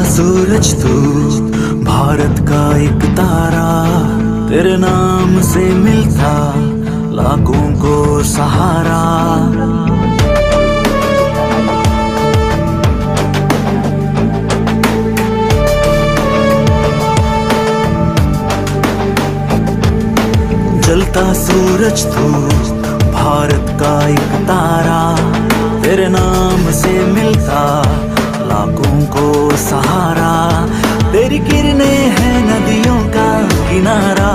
सूरज तू भारत का एक तारा, तेरे नाम से मिलता लाखों को सहारा। जलता सूरज तू भारत का एक तारा, तेरे नाम से मिलता लाखों को सहारा। तेरी किरणें हैं नदियों का किनारा,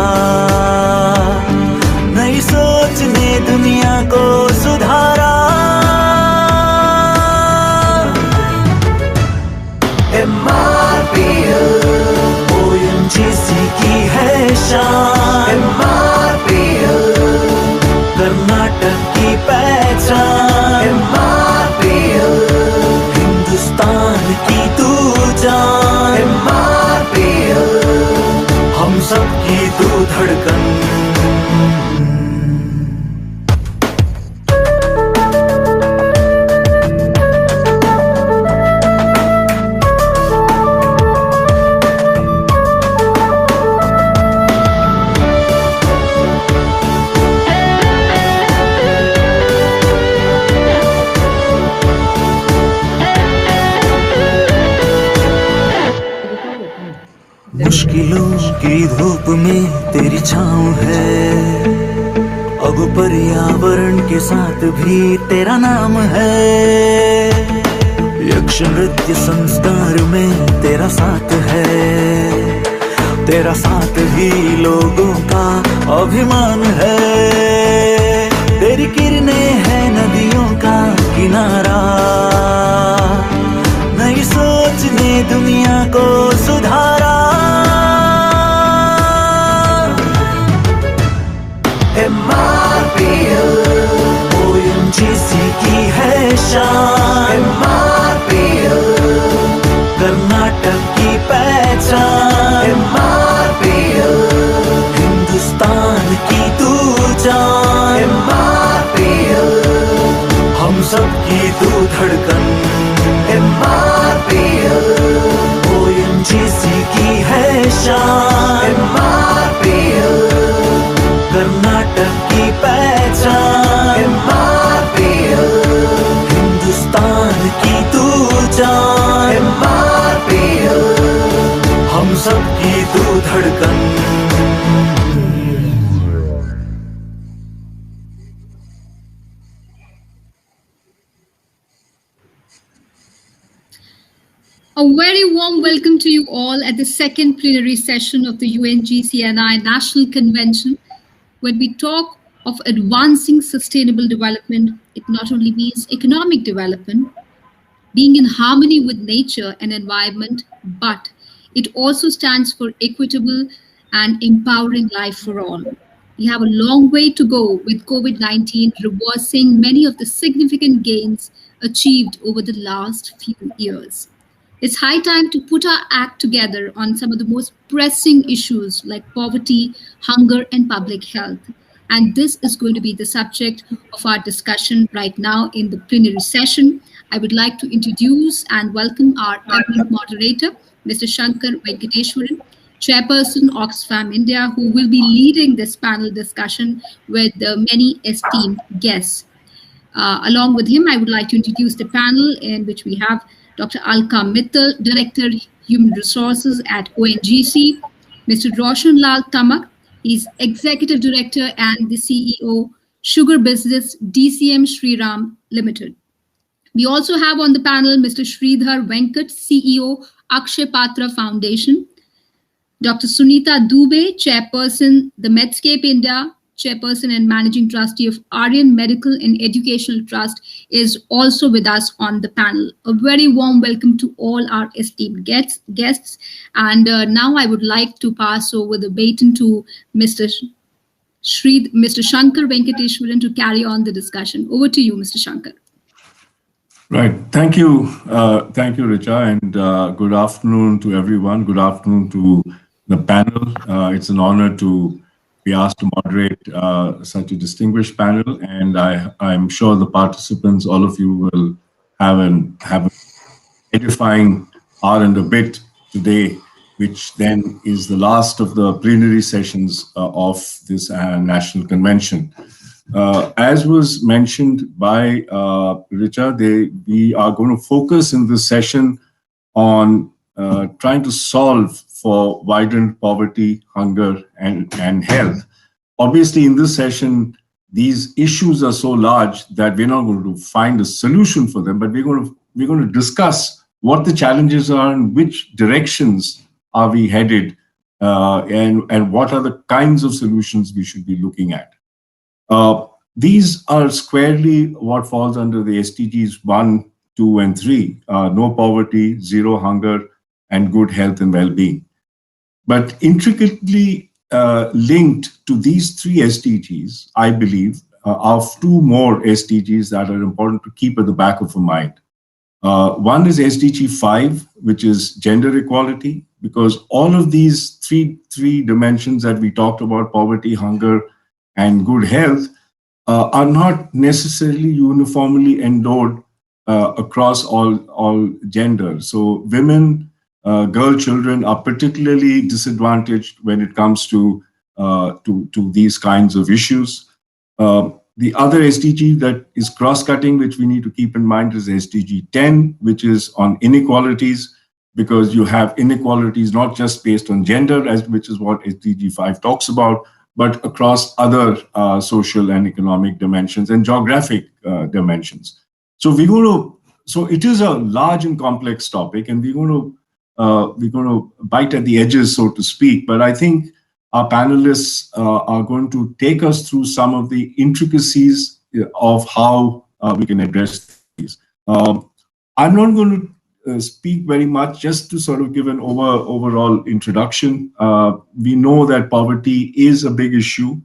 नई सोच ने दुनिया को सुधारा। MRPL ONGC की है शान, MRPL कर्नाटक की पहचान, MRPL हिंदुस्तान की तू जान, MRPL हम सब की तू धड़कन। मुश्किलों की धूप में तेरी छाँव है, अब पर्यावरण के साथ भी तेरा नाम है। यक्ष नृत्य संस्कार में तेरा साथ है, तेरा साथ ही लोगों का अभिमान है। तेरी किरणें हैं नदियों का किनारा, नई सोच ने दुनिया को सुधारा। MRPL ONGC की है शान, MRPL कर्नाटक की पहचान, MRPL हिंदुस्तान की तू जान, MRPL हम सब की तू धड़कन। MRPL ONGC की है शान, MRPL कर्नाटक की पहचान, MRPL हिंदुस्तान की तू जान, MRPL हम सब की तू धड़कन। A very warm welcome to you all at the second plenary session of the UNGC&I National Convention. When we talk of advancing sustainable development, it not only means economic development, being in harmony with nature and environment, but it also stands for equitable and empowering life for all. We have a long way to go with COVID-19 reversing many of the significant gains achieved over the last few years. It's high time to put our act together on some of the most pressing issues like poverty, hunger, and public health. And this is going to be the subject of our discussion right now in the plenary session. I would like to introduce and welcome our eminent moderator, Mr. Shankar Venkateshwaran, Chairperson Oxfam India, who will be leading this panel discussion with many esteemed guests. Along with him, I would like to introduce the panel in which we have Dr. Alka Mittal, Director, Human Resources at ONGC, Mr. Roshan Lal Tamak, he's Executive Director and the CEO, Sugar Business, DCM Shriram Limited. We also have on the panel Mr. Sridhar Venkat, CEO, Akshay Patra Foundation, Dr. Sunita Dubey, Chairperson, the Medscape India, Chairperson and Managing Trustee of Aryan Medical and Educational Trust, is also with us on the panel. A very warm welcome to all our esteemed guests. And now I would like to pass over the baton to Mr. Shankar Venkateshwaran to carry on the discussion. Over to you, Mr. Shankar. Right. Thank you. Thank you, Richa. And good afternoon to everyone. Good afternoon to the panel. It's an honor to be asked to moderate such a distinguished panel, and I'm sure the participants, all of you, will have an edifying hour and a bit today, which then is the last of the plenary sessions of this National Convention. As was mentioned by Richa, we are going to focus in this session on trying to solve for widened poverty, hunger, and health. Obviously, in this session, these issues are so large that we're not going to find a solution for them, but we're going to discuss what the challenges are and which directions are we headed, and what are the kinds of solutions we should be looking at. These are squarely what falls under the SDGs 1, 2, and 3, no poverty, zero hunger, and good health and well-being. But intricately linked to these 3 SDGs, I believe, are 2 more SDGs that are important to keep at the back of our mind. One is SDG 5, which is gender equality, because all of these three dimensions that we talked about, poverty, hunger, and good health, are not necessarily uniformly endowed across all genders. So women, girl children are particularly disadvantaged when it comes to these kinds of issues. The other SDG that is cross-cutting, which we need to keep in mind, is SDG 10, which is on inequalities, because you have inequalities not just based on gender, which is what SDG 5 talks about, but across other social and economic dimensions and geographic dimensions. So it is a large and complex topic, and we're going to bite at the edges, so to speak. But I think our panelists are going to take us through some of the intricacies of how we can address these. I'm not going to speak very much, just to sort of give an overall introduction. We know that poverty is a big issue.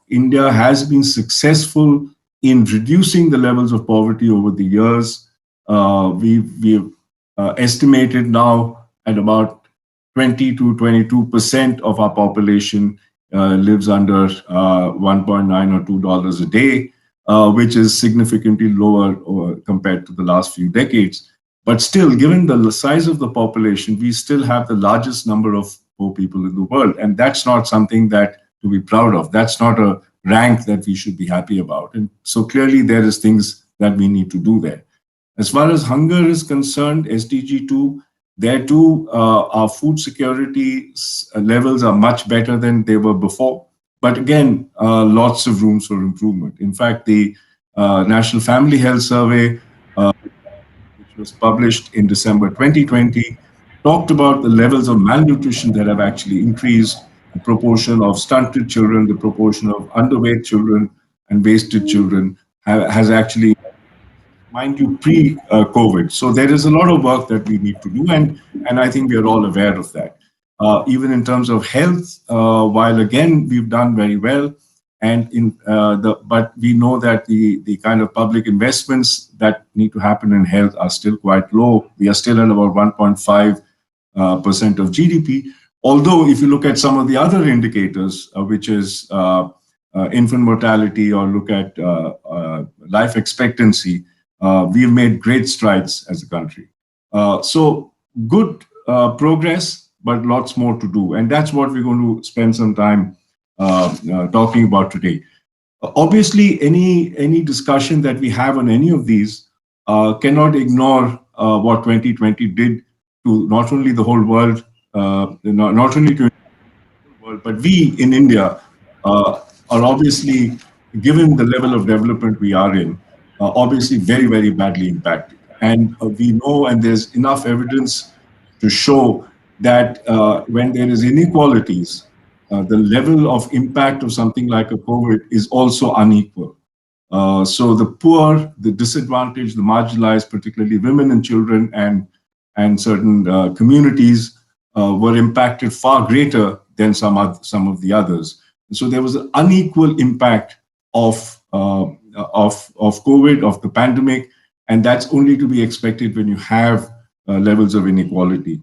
India has been successful in reducing the levels of poverty over the years. We've estimated now at about 20 to 22% of our population lives under $1.9 or $2 a day, which is significantly lower compared to the last few decades. But still, given the size of the population, we still have the largest number of poor people in the world. And that's not something that to be proud of. That's not a rank that we should be happy about. And so clearly there is things that we need to do there. As far as hunger is concerned, SDG 2, there too, our food security levels are much better than they were before. But again, lots of rooms for improvement. In fact, the National Family Health Survey, which was published in December 2020, talked about the levels of malnutrition that have actually increased, the proportion of stunted children, the proportion of underweight children and wasted children has actually, mind you, pre-COVID. So there is a lot of work that we need to do, and I think we are all aware of that. Even in terms of health, while again we've done very well, and but we know that the kind of public investments that need to happen in health are still quite low. We are still at about 1.5% of GDP. Although if you look at some of the other indicators, which is infant mortality, or look at life expectancy, we've made great strides as a country. So good progress, but lots more to do. And that's what we're going to spend some time talking about today. Obviously, any discussion that we have on any of these cannot ignore what 2020 did to not only the whole world, not only to the world, but we in India are obviously, given the level of development we are in, obviously very, very badly impacted. And we know, and there's enough evidence to show that when there is inequalities, the level of impact of something like a COVID is also unequal. So the poor, the disadvantaged, the marginalized, particularly women and children and certain communities were impacted far greater than some of the others. So there was an unequal impact of COVID, of the pandemic, and that's only to be expected when you have levels of inequality.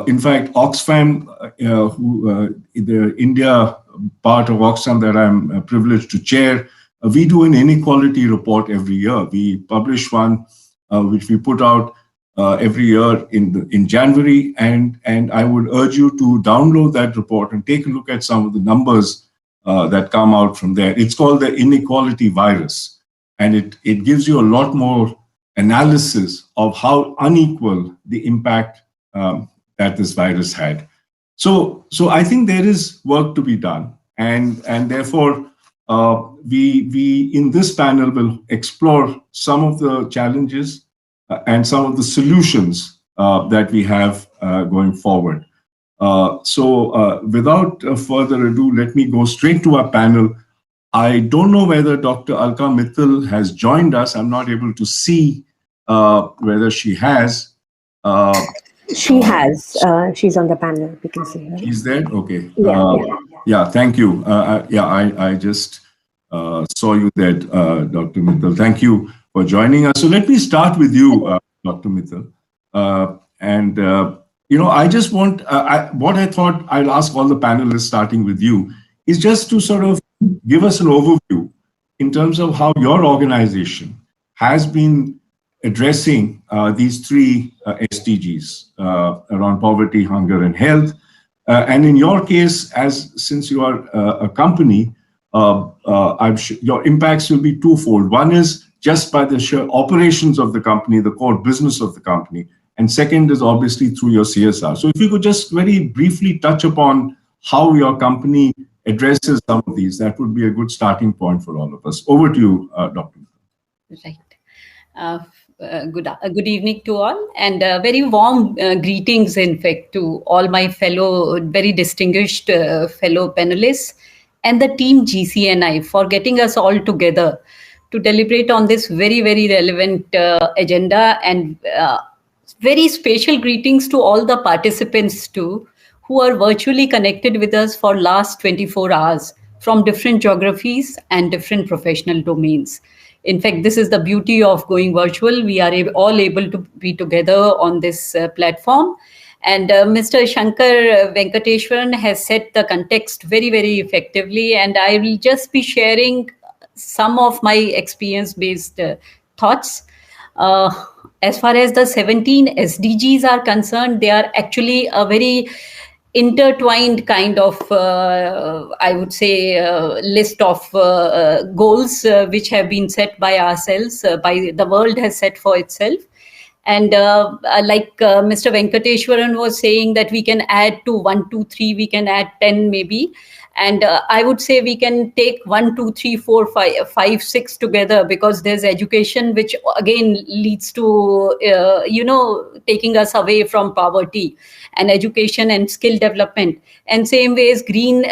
In fact, Oxfam, the India part of Oxfam that I'm privileged to chair, we do an inequality report every year. We publish one, which we put out every year in January, and I would urge you to download that report and take a look at some of the numbers that come out from there. It's called the inequality virus, and it gives you a lot more analysis of how unequal the impact that this virus had. So I think there is work to be done, and therefore we in this panel will explore some of the challenges and some of the solutions that we have going forward. Without further ado, let me go straight to our panel. I don't know whether Dr. Alka Mittal has joined us. I'm not able to see whether she has. She has. She's on the panel. We can see her. She's there? Okay. Yeah. Thank you. I just saw you there, Dr. Mittal. Thank you for joining us. So let me start with you, Dr. Mittal. I just want, what I thought I'll ask all the panelists, starting with you, is just to sort of give us an overview in terms of how your organization has been addressing these three SDGs around poverty, hunger, and health. And in your case, since you are a company, I'm sure your impacts will be twofold. One is just by the sheer operations of the company, the core business of the company. And second is obviously through your CSR. So if you could just very briefly touch upon how your company addresses some of these, that would be a good starting point for all of us. Over to you, Dr. Right. Good evening to all, and very warm greetings, in fact, to all my fellow, very distinguished fellow panelists and the team GCNI for getting us all together to deliberate on this very, very relevant agenda, and very special greetings to all the participants too, who are virtually connected with us for last 24 hours from different geographies and different professional domains. In fact, this is the beauty of going virtual. We are all able to be together on this platform. And Mr. Shankar Venkateshwaran has set the context very, very effectively. And I will just be sharing some of my experience-based thoughts. As far as the 17 SDGs are concerned, they are actually a very intertwined kind of, I would say, list of goals which have been set by ourselves, by the world has set for itself. And like Mr. Venkateshwaran was saying, that we can add to 1, 2, 3, we can add 10 maybe. And I would say we can take 1, 2, 3, 4, 5, 6 together, because there's education, which again leads to, taking us away from poverty, and education and skill development. And same way as clean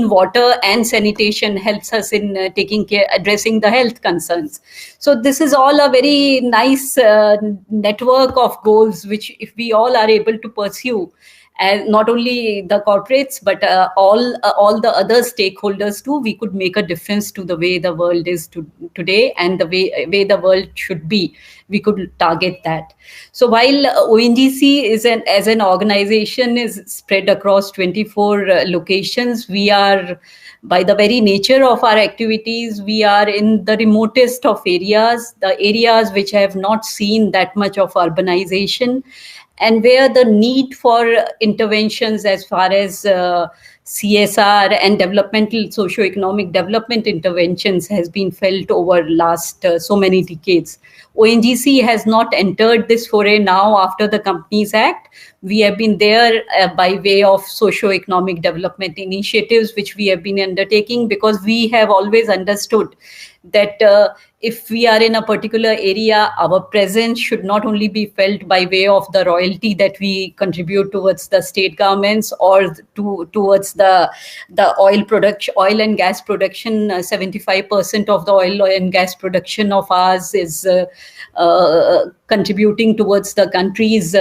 water and sanitation helps us in addressing the health concerns. So this is all a very nice network of goals, which if we all are able to pursue, and not only the corporates, but all the other stakeholders too, we could make a difference to the way the world is today, and the way the world should be. We could target that. So while ONGC as an organization is spread across 24 locations, we are, by the very nature of our activities, we are in the remotest of areas, the areas which have not seen that much of urbanization, and where the need for interventions as far as CSR and developmental, socio-economic development interventions has been felt over last so many decades. ONGC has not entered this foray now after the Companies Act. We have been there by way of socio-economic development initiatives, which we have been undertaking, because we have always understood that if we are in a particular area, our presence should not only be felt by way of the royalty that we contribute towards the state governments or towards the oil and gas production. 75% of the oil and gas production of ours is contributing towards the country's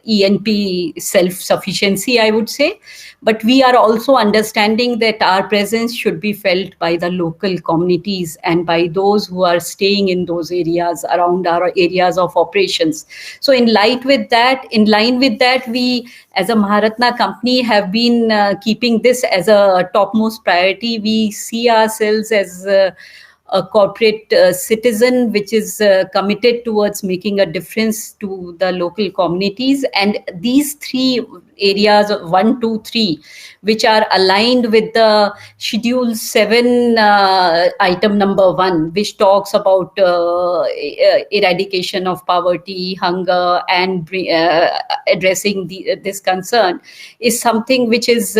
E&P self-sufficiency, I would say. But we are also understanding that our presence should be felt by the local communities and by those who are staying in those areas around our areas of operations. So in line with that, we as a Maharatna company have been keeping this as a topmost priority. We see ourselves as a corporate citizen which is committed towards making a difference to the local communities. And these 3 areas, 1, 2, 3, which are aligned with the Schedule 7 item number 1, which talks about eradication of poverty, hunger, and addressing this concern, is something which is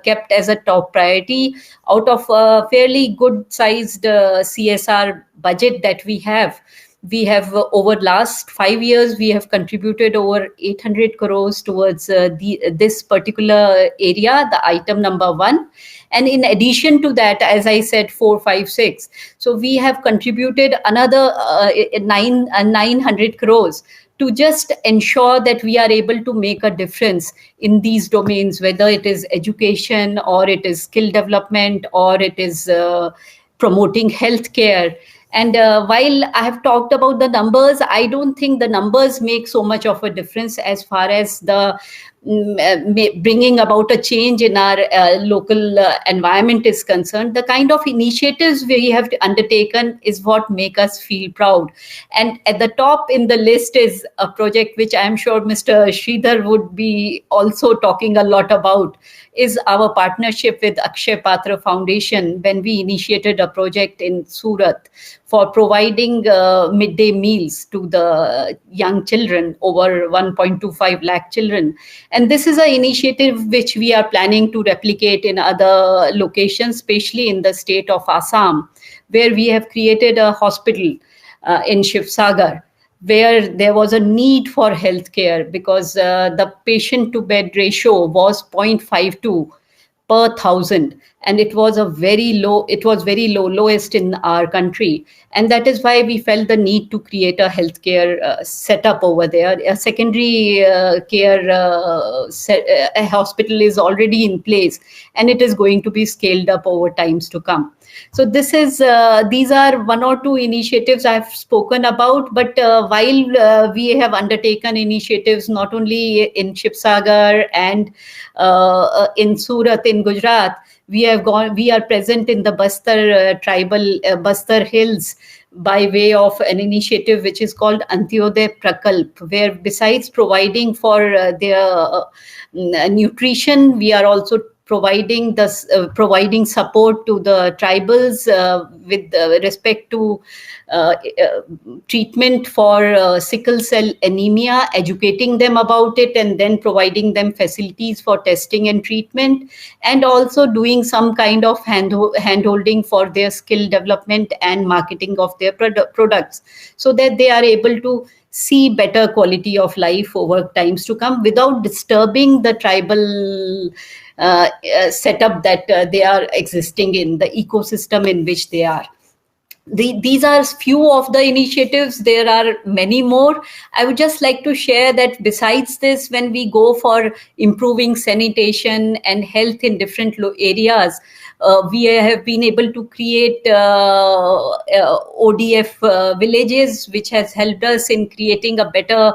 kept as a top priority out of a fairly good sized CSR budget that we have. We have over last 5 years, we have contributed over 800 crores towards this particular area, the item number 1. And in addition to that, as I said, 4, 5, 6. So we have contributed another 900 crores to just ensure that we are able to make a difference in these domains, whether it is education or it is skill development or it is promoting healthcare. And while I have talked about the numbers, I don't think the numbers make so much of a difference as far as the bringing about a change in our local environment is concerned. The kind of initiatives we have undertaken is what make us feel proud. And at the top in the list is a project which I am sure Mr. Sridhar would be also talking a lot about, is our partnership with Akshay Patra Foundation, when we initiated a project in Surat for providing midday meals to the young children, over 1.25 lakh children. And this is an initiative which we are planning to replicate in other locations, especially in the state of Assam, where we have created a hospital in Shivsagar, where there was a need for healthcare because the patient to bed ratio was 0.52 per 1,000, and it was very low, lowest in our country. And that is why we felt the need to create a healthcare setup over there. A secondary care a hospital is already in place, and it is going to be scaled up over times to come. So this is these are 1 or 2 initiatives I've spoken about. But while we have undertaken initiatives not only in Shivsagar and in Surat in Gujarat, we are present in the Bastar tribal Bastar Hills by way of an initiative which is called Antyodaya Prakalp, where besides providing for their nutrition, we are also providing support to the tribals with respect to treatment for sickle cell anemia, educating them about it, and then providing them facilities for testing and treatment, and also doing some kind of hand-holding for their skill development and marketing of their products, so that they are able to see better quality of life over times to come without disturbing the tribal setup that they are existing in, the ecosystem in which they are. These are few of the initiatives. There are many more. I would just like to share that besides this, when we go for improving sanitation and health in different areas, we have been able to create ODF villages, which has helped us in creating a better,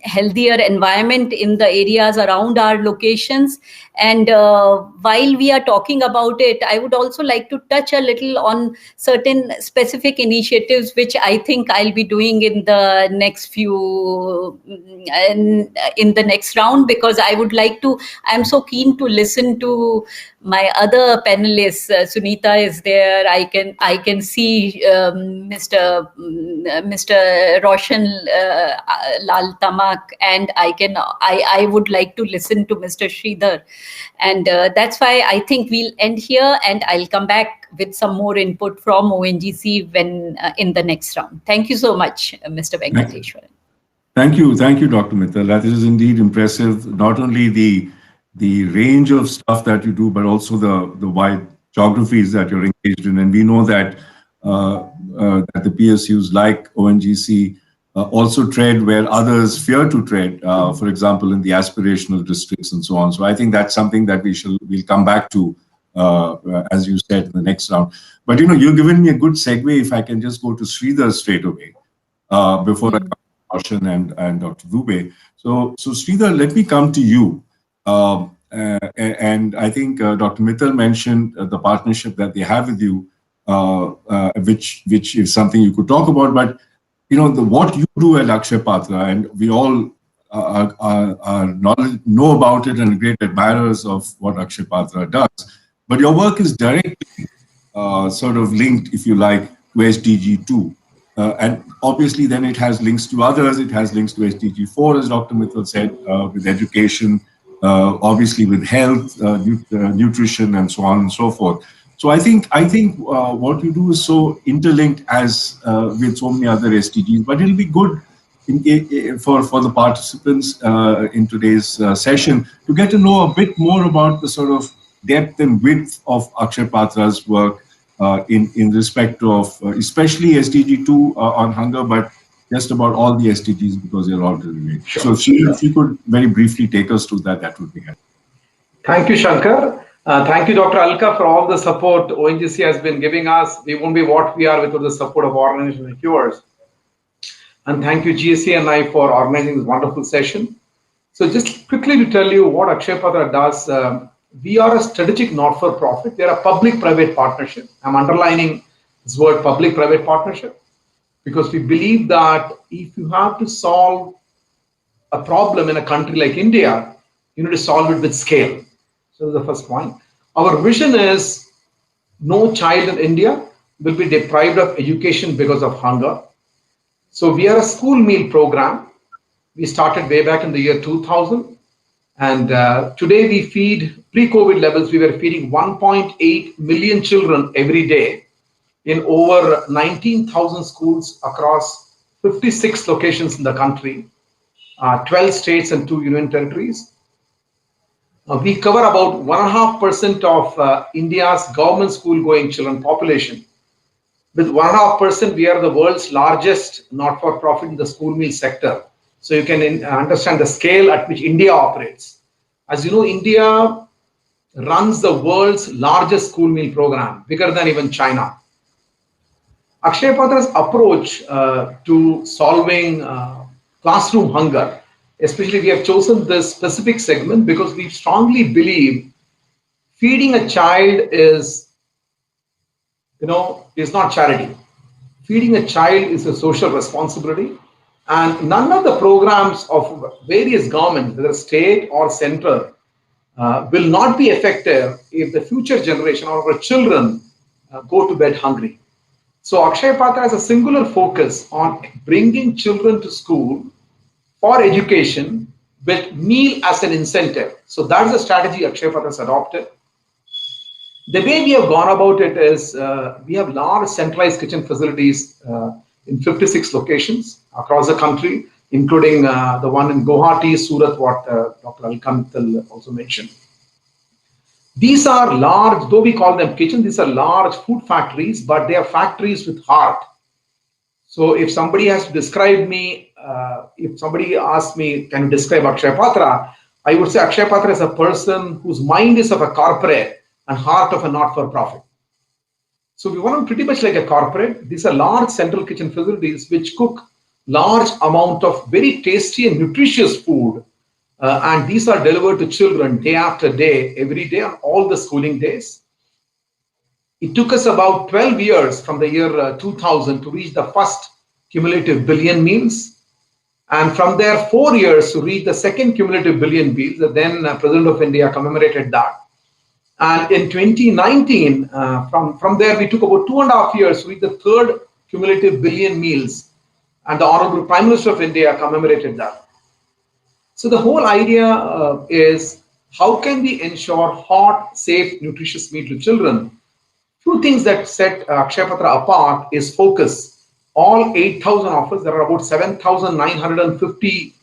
healthier environment in the areas around our locations. And while we are talking about it, I would also like to touch a little on certain specific initiatives, which I think I'll be doing in the next few, in the next round, because I'm so keen to listen to my other panelists. Sunita is there. I can see Mr. Roshan Lal Tamak, and I would like to listen to Mr. Sridhar. And that's why I think we'll end here, and I'll come back with some more input from ONGC when in the next round. Thank you so much, Mr. Venkateshwaran. Thank you, Dr. Mittal. That is indeed impressive. Not only the range of stuff that you do, but also the wide geographies that you're engaged in. And we know that that the PSUs like ONGC also tread where others fear to tread, for example, in the aspirational districts and so on. So I think that's something that we'll come back to, as you said, in the next round. But, you've given me a good segue, if I can just go to Sridhar straight away, before I come to Roshan and Dr. Dubey. So Sridhar, let me come to you. And I think Dr. Mittal mentioned the partnership that they have with you. which is something you could talk about. But what you do at Akshay Patra, and we all know about it and great admirers of what Akshay Patra does. But your work is directly sort of linked, if you like, to SDG 2. And obviously then it has links to others. It has links to SDG 4, as Dr. Mittal said, with education, obviously with health, nutrition, and so on and so forth. So I think what you do is so interlinked as with so many other SDGs, but it'll be good for the participants in today's session to get to know a bit more about the sort of depth and width of Akshay Patra's work in respect of especially SDG 2 on hunger, but just about all the SDGs because they're all related. Sure. So if you could very briefly take us through that, that would be helpful. Thank you, Shankar. Thank you, Dr. Alka, for all the support ONGC has been giving us. We won't be what we are without the support of organizations like yours. And thank you, GCNI, for organizing this wonderful session. So just quickly to tell you what Akshay Patra does, we are a strategic not-for-profit. We are a public-private partnership. I'm underlining this word public-private partnership because we believe that if you have to solve a problem in a country like India, you need to solve it with scale. So that's the first point. Our vision is no child in India will be deprived of education because of hunger. So we are a school meal program. We started way back in the year 2000. And today we feed, pre-COVID levels, we were feeding 1.8 million children every day in over 19,000 schools across 56 locations in the country, 12 states and 2 union territories. We cover about 1.5% of India's government school-going children population. With 1.5%, we are the world's largest not-for-profit in the school meal sector. So you can understand the scale at which India operates. As you know, India runs the world's largest school meal program, bigger than even China. Akshay Patra's approach to solving classroom hunger, especially we have chosen this specific segment because we strongly believe feeding a child is not charity. Feeding a child is a social responsibility, and none of the programs of various governments, whether state or central, will not be effective if the future generation or our children go to bed hungry. So Akshay Patra has a singular focus on bringing children to school for education with meal as an incentive. So that's the strategy Akshay Patra has adopted. The way we have gone about it is we have large centralized kitchen facilities in 56 locations across the country, including the one in Guwahati, Surat, what Dr. Alka also mentioned. These are large, though we call them kitchen, these are large food factories, but they are factories with heart. So if somebody has to describe me, if somebody asks me, can you describe Akshay Patra? I would say Akshay Patra is a person whose mind is of a corporate and heart of a not-for-profit. So we want them pretty much like a corporate. These are large central kitchen facilities which cook large amount of very tasty and nutritious food. And these are delivered to children day after day, every day on all the schooling days. It took us about 12 years from the year 2000 to reach the first cumulative billion meals. And from there, 4 years to reach the second cumulative billion meals. The then President of India commemorated that. And in 2019, from there, we took about 2.5 years to reach the third cumulative billion meals. And the Honorable Prime Minister of India commemorated that. So the whole idea is how can we ensure hot, safe, nutritious meal to children? Two things that set Akshay Patra apart is focus. All 8,000 of us, there are about 7,950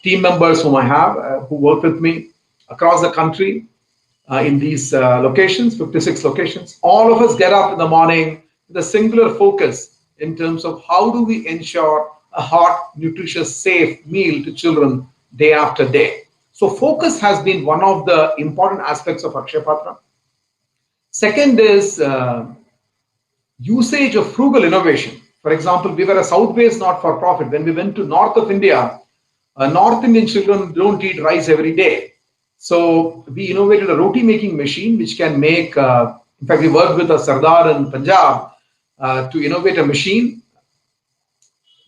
team members whom I have who work with me across the country in these locations, 56 locations. All of us get up in the morning with a singular focus in terms of how do we ensure a hot, nutritious, safe meal to children day after day. So focus has been one of the important aspects of Akshay Patra. Second is usage of frugal innovation. For example, we were a South-based not-for-profit. When we went to north of India, North Indian children don't eat rice every day. So we innovated a roti making machine which can make In fact, we worked with a Sardar in Punjab to innovate a machine.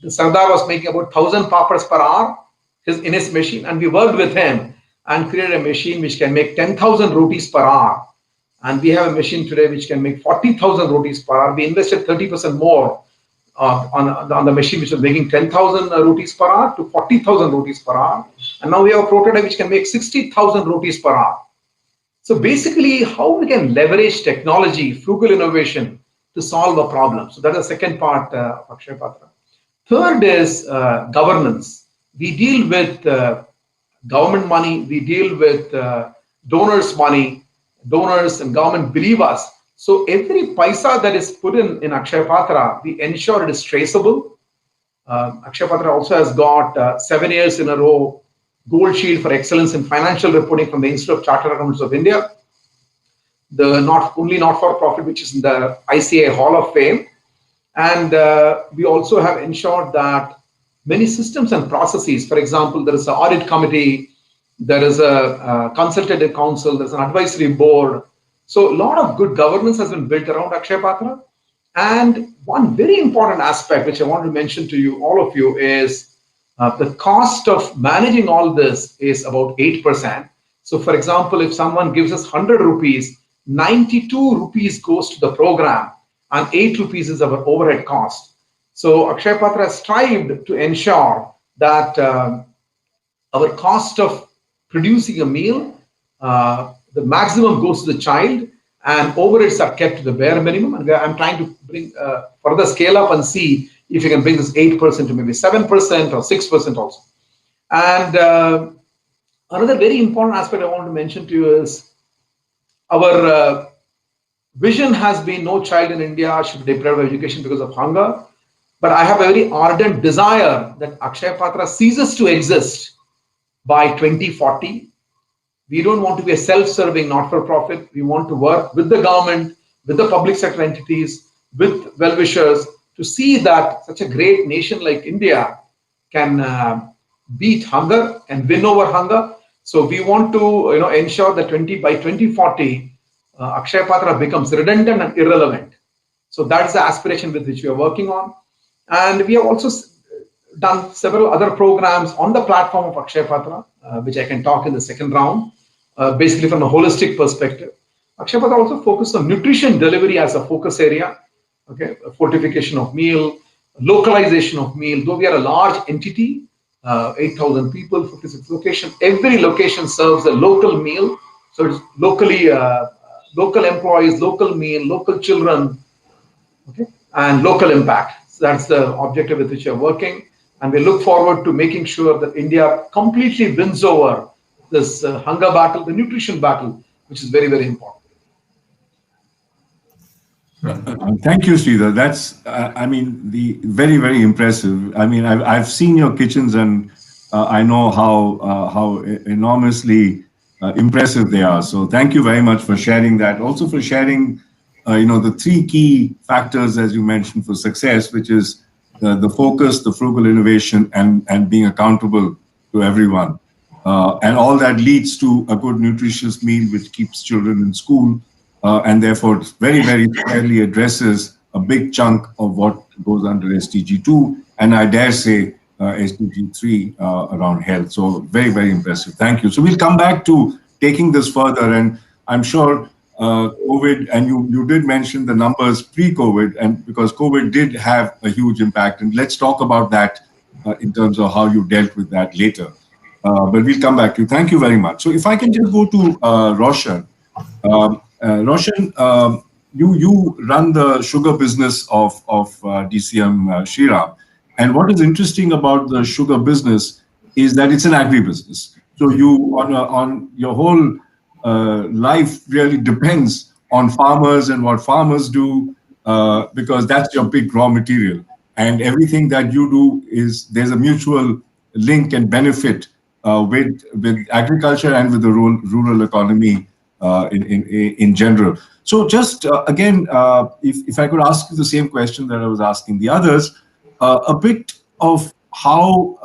The Sardar was making about 1,000 papads per hour in his machine, and we worked with him and created a machine which can make 10,000 rotis per hour. And we have a machine today which can make 40,000 rotis per hour. We invested 30% more on the machine which was making 10,000 rotis per hour to 40,000 rotis per hour. And now we have a prototype which can make 60,000 rotis per hour. So basically, how we can leverage technology, frugal innovation to solve a problem. So that's the second part of Akshaya Patra. Third is governance. We deal with government money. We deal with donors' money. Donors and government believe us. So every paisa that is put in Akshaya Patra, we ensure it is traceable. Akshaya Patra also has got 7 years in a row Gold Shield for Excellence in Financial Reporting from the Institute of Chartered Accountants of India. The not-for-profit, which is in the ICAI Hall of Fame. And we also have ensured that many systems and processes, for example, there is an audit committee, there is a consultative council, there's an advisory board. So a lot of good governance has been built around Akshaya Patra. And one very important aspect, which I want to mention to you, all of you, is the cost of managing all this is about 8%. So for example, if someone gives us 100 rupees, 92 rupees goes to the program and 8 rupees is our overhead cost. So Akshaya Patra strived to ensure that our cost of producing a meal, the maximum goes to the child and overheads are kept to the bare minimum. And I'm trying to bring further scale up and see if you can bring this 8% to maybe 7% or 6% also. And another very important aspect I want to mention to you is our vision has been no child in India should be deprived of education because of hunger. But I have a very ardent desire that Akshaya Patra ceases to exist by 2040. We don't want to be a self-serving not-for-profit. We want to work with the government, with the public sector entities, with well-wishers to see that such a great nation like India can beat hunger and win over hunger. So we want to ensure that by 2040, Akshaya Patra becomes redundant and irrelevant. So that's the aspiration with which we are working on. And we have also done several other programs on the platform of Akshaya Patra, which I can talk in the second round, basically from a holistic perspective. Akshaya Patra also focused on nutrition delivery as a focus area, okay, fortification of meal, localization of meal. Though we are a large entity, 8,000 people, 56 locations, every location serves a local meal. So it's locally, local employees, local meal, local children, okay, and local impact. So that's the objective with which we are working. And we look forward to making sure that India completely wins over this hunger battle, the nutrition battle, which is very, very important. Thank you, Sridhar. That's, very, very impressive. I mean, I've seen your kitchens and I know how enormously impressive they are. So thank you very much for sharing that. Also for sharing, the 3 key factors, as you mentioned, for success, which is the focus, the frugal innovation, and being accountable to everyone. And all that leads to a good nutritious meal, which keeps children in school, and therefore very, very fairly addresses a big chunk of what goes under SDG 2, and I dare say SDG 3 around health. So very, very impressive. Thank you. So we'll come back to taking this further, and I'm sure COVID, and you did mention the numbers pre-COVID, and because COVID did have a huge impact, and let's talk about that in terms of how you dealt with that later. But we'll come back to you. Thank you very much. So if I can just go to Roshan. Roshan, you run the sugar business of DCM Shriram. And what is interesting about the sugar business is that it's an agribusiness. So you, on your whole life really depends on farmers and what farmers do, because that's your big raw material. And everything that you do there's a mutual link and benefit with agriculture and with the rural economy in general. So just again, if I could ask you the same question that I was asking the others, a bit of how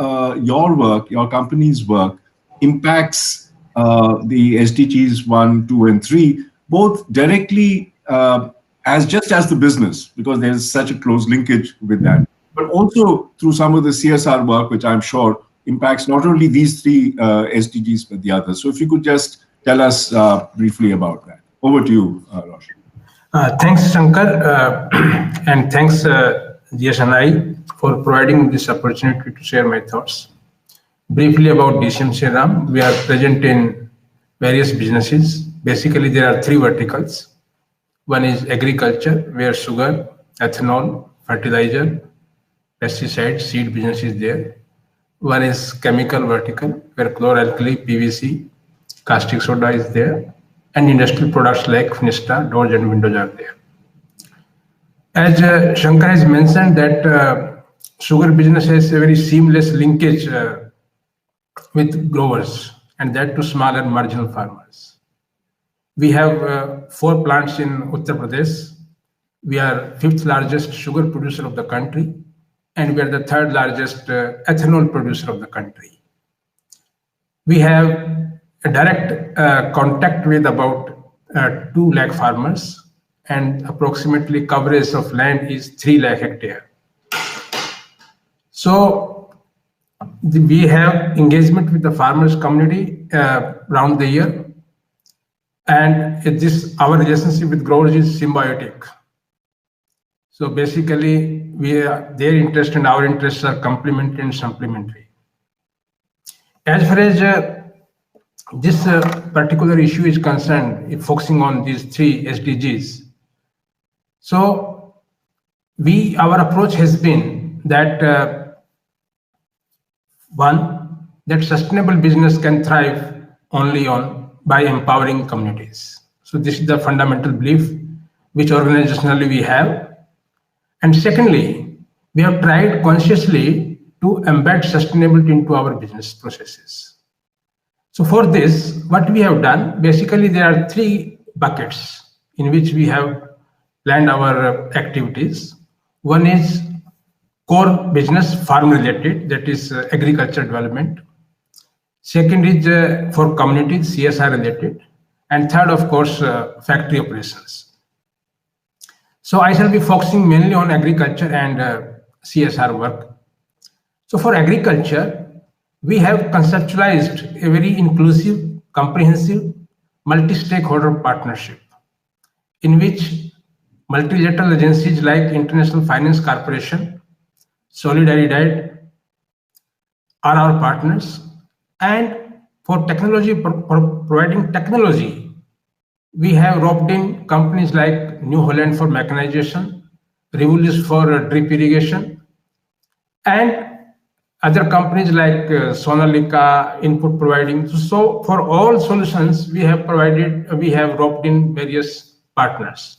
your work, your company's work, impacts the SDGs 1, 2, and 3, both directly as just as the business, because there's such a close linkage with that, but also through some of the CSR work, which I'm sure impacts not only these three SDGs, but the others. So if you could just tell us briefly about that. Over to you, Roshan. Thanks, Shankar, and thanks, GSNI, for providing this opportunity to share my thoughts. Briefly about DCM Shriram, we are present in various businesses. Basically, there are three verticals. One is agriculture, where sugar, ethanol, fertilizer, pesticide, seed business is there. One is chemical vertical, where chloralkali, PVC, caustic soda is there, and industrial products like Finista, doors and windows are there. As Shankar has mentioned that sugar business has a very seamless linkage with growers, and that to small and marginal farmers. We have 4 plants in Uttar Pradesh. We are 5th largest sugar producer of the country, and we are the 3rd largest ethanol producer of the country. We have a direct contact with about 2 lakh farmers, and approximately coverage of land is 3 lakh hectares. So we have engagement with the farmers community around the year, and our relationship with growers is symbiotic. So basically, their interest and our interests are complementary and supplementary. As far as this particular issue is concerned, focusing on these 3 SDGs. So our approach has been that one, that sustainable business can thrive only by empowering communities. So this is the fundamental belief which organizationally we have. And secondly, we have tried consciously to embed sustainability into our business processes. So for this, what we have done, basically there are 3 buckets in which we have planned our activities. One is core business, farm related, that is agriculture development. Second is for communities, CSR related. And third, of course, factory operations. So I shall be focusing mainly on agriculture and CSR work. So for agriculture, we have conceptualized a very inclusive, comprehensive, multi-stakeholder partnership in which multilateral agencies like International Finance Corporation, Solidaridad are our partners. And for technology, providing technology, we have roped in companies like New Holland for mechanization, Revolut for drip irrigation, and other companies like Sonalika, input providing. So for all solutions, we have roped in various partners.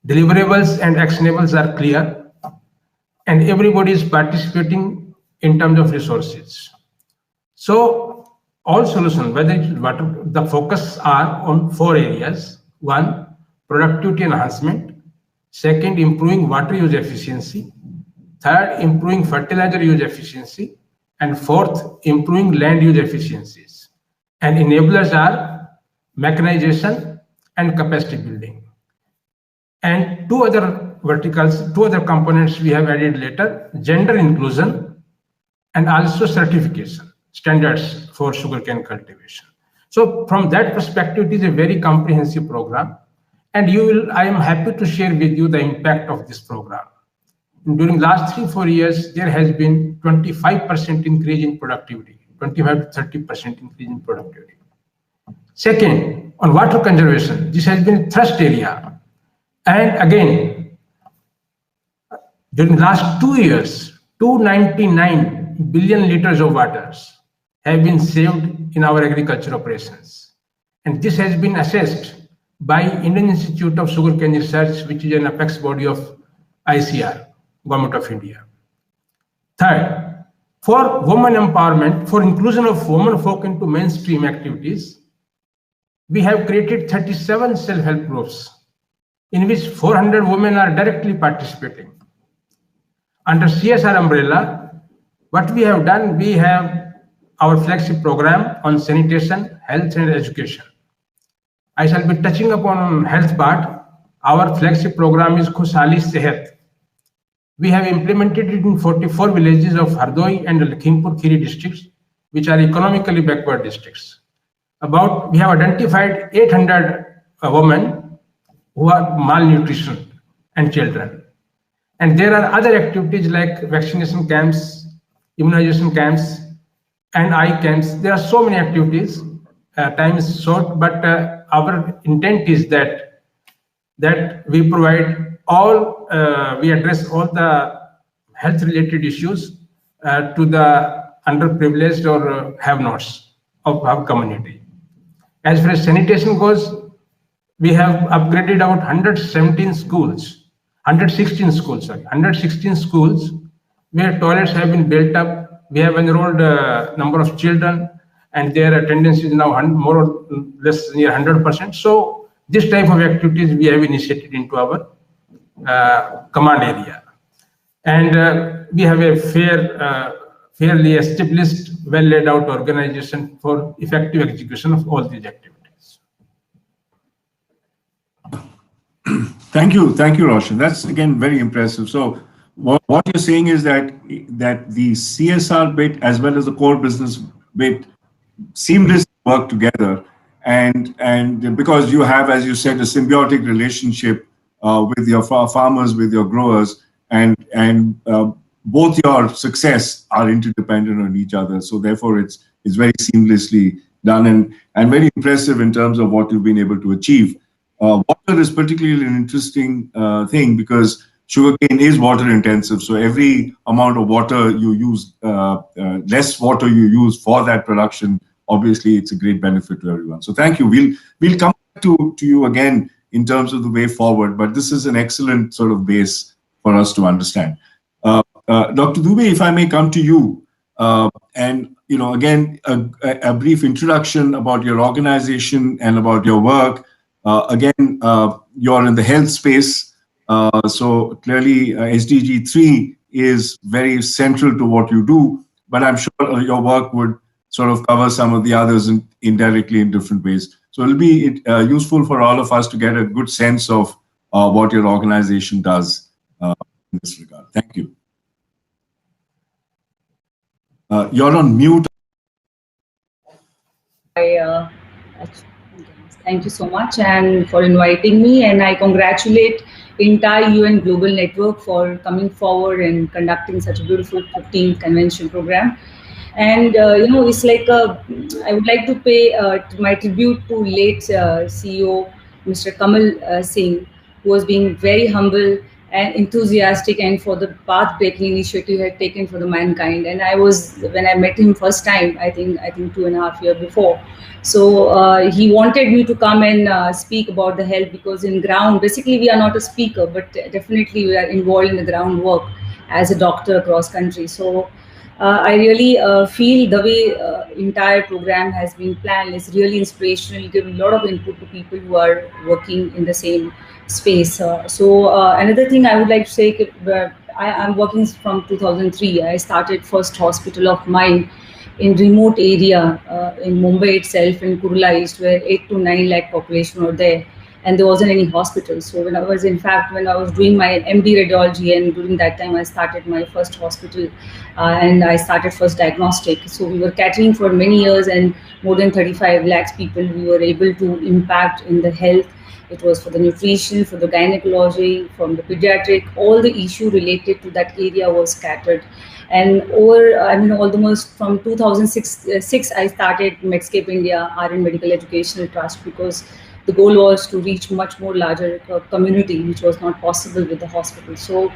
Deliverables and actionables are clear, and everybody is participating in terms of resources. So all solutions, whether it's water, the focus are on 4 areas. 1, productivity enhancement. 2nd, improving water use efficiency. 3rd, improving fertilizer use efficiency. And 4th, improving land use efficiencies. And enablers are mechanization and capacity building. And 2 other verticals, 2 other components we have added later: gender inclusion and also certification standards for sugarcane cultivation. So from that perspective, it is a very comprehensive program. And I am happy to share with you the impact of this program. During last 3-4 years, there has been 25% increase in productivity, 25 to 30% increase in productivity. Second, on water conservation, this has been a thrust area. And again, during last 2 years, 299 billion liters of water have been saved in our agriculture operations. And this has been assessed by Indian Institute of Sugarcane Research, which is an apex body of ICR, Government of India. Third, for women empowerment, for inclusion of women folk into mainstream activities, we have created 37 self-help groups in which 400 women are directly participating. Under CSR umbrella, what we have done, we have our flagship program on sanitation, health and education. I shall be touching upon health part. our flagship program is Khushhali Sehat. We have implemented it in 44 villages of Hardoi and Lakhimpur Kheri districts, which are economically backward districts. We have identified 800 women who are malnutrition and children. And there are other activities like vaccination camps, immunization camps, and eye camps. There are so many activities. Time is short, but our intent is that we provide we address all the health-related issues to the underprivileged or have-nots of our community. As far as sanitation goes, we have upgraded about 116 schools where toilets have been built up. We have enrolled a number of children, and their attendance is now more or less near 100%. So this type of activities we have initiated into our command area. And we have a fairly established, well laid out organization for effective execution of all these activities. Thank you, Roshan. That's again very impressive. So what you're saying is that the CSR bit as well as the core business bit seamlessly work together, and because you have, as you said, a symbiotic relationship with your farmers, with your growers, and both your success are interdependent on each other. So therefore, it's very seamlessly done and very impressive in terms of what you've been able to achieve. Water is particularly an interesting thing because sugarcane is water intensive. So every amount of water you use, less water you use for that production, obviously it's a great benefit to everyone. So thank you. We'll come back to you again in terms of the way forward, but this is an excellent sort of base for us to understand. Dr. Dubey, if I may come to you, and again, a brief introduction about your organization and about your work. Again, you're in the health space, so clearly SDG 3 is very central to what you do, but I'm sure your work would sort of cover some of the others indirectly in different ways. So it'll be useful for all of us to get a good sense of what your organization does in this regard. Thank you. You're on mute. Thank you so much and for inviting me, and I congratulate entire UN Global Network for coming forward and conducting such a beautiful 15th convention program. And it's like I would like to pay my tribute to late CEO Mr. Kamal Singh, who was being very humble and enthusiastic, and for the path-breaking initiative he had taken for the mankind. And when I met him first time, I think 2.5 years before. So he wanted me to come and speak about the health, because in ground, basically we are not a speaker, but definitely we are involved in the groundwork as a doctor across country. So I really feel the way entire program has been planned is really inspirational, give a lot of input to people who are working in the same space. Another thing I would like to say, I'm working from 2003. I started first hospital of mine in remote area in Mumbai itself, in Kurla East, where 8 to 9 lakh population were there, and there wasn't any hospital. So when I was doing my MD radiology, and during that time I started my first hospital, and I started first diagnostic. So we were catering for many years, and more than 35 lakhs people we were able to impact in the health. It was for the nutrition, for the gynecology, from the pediatric, all the issue related to that area was scattered. And almost from 2006, I started Medscape India, RN Medical Educational Trust, because the goal was to reach much more larger community, which was not possible with the hospital. So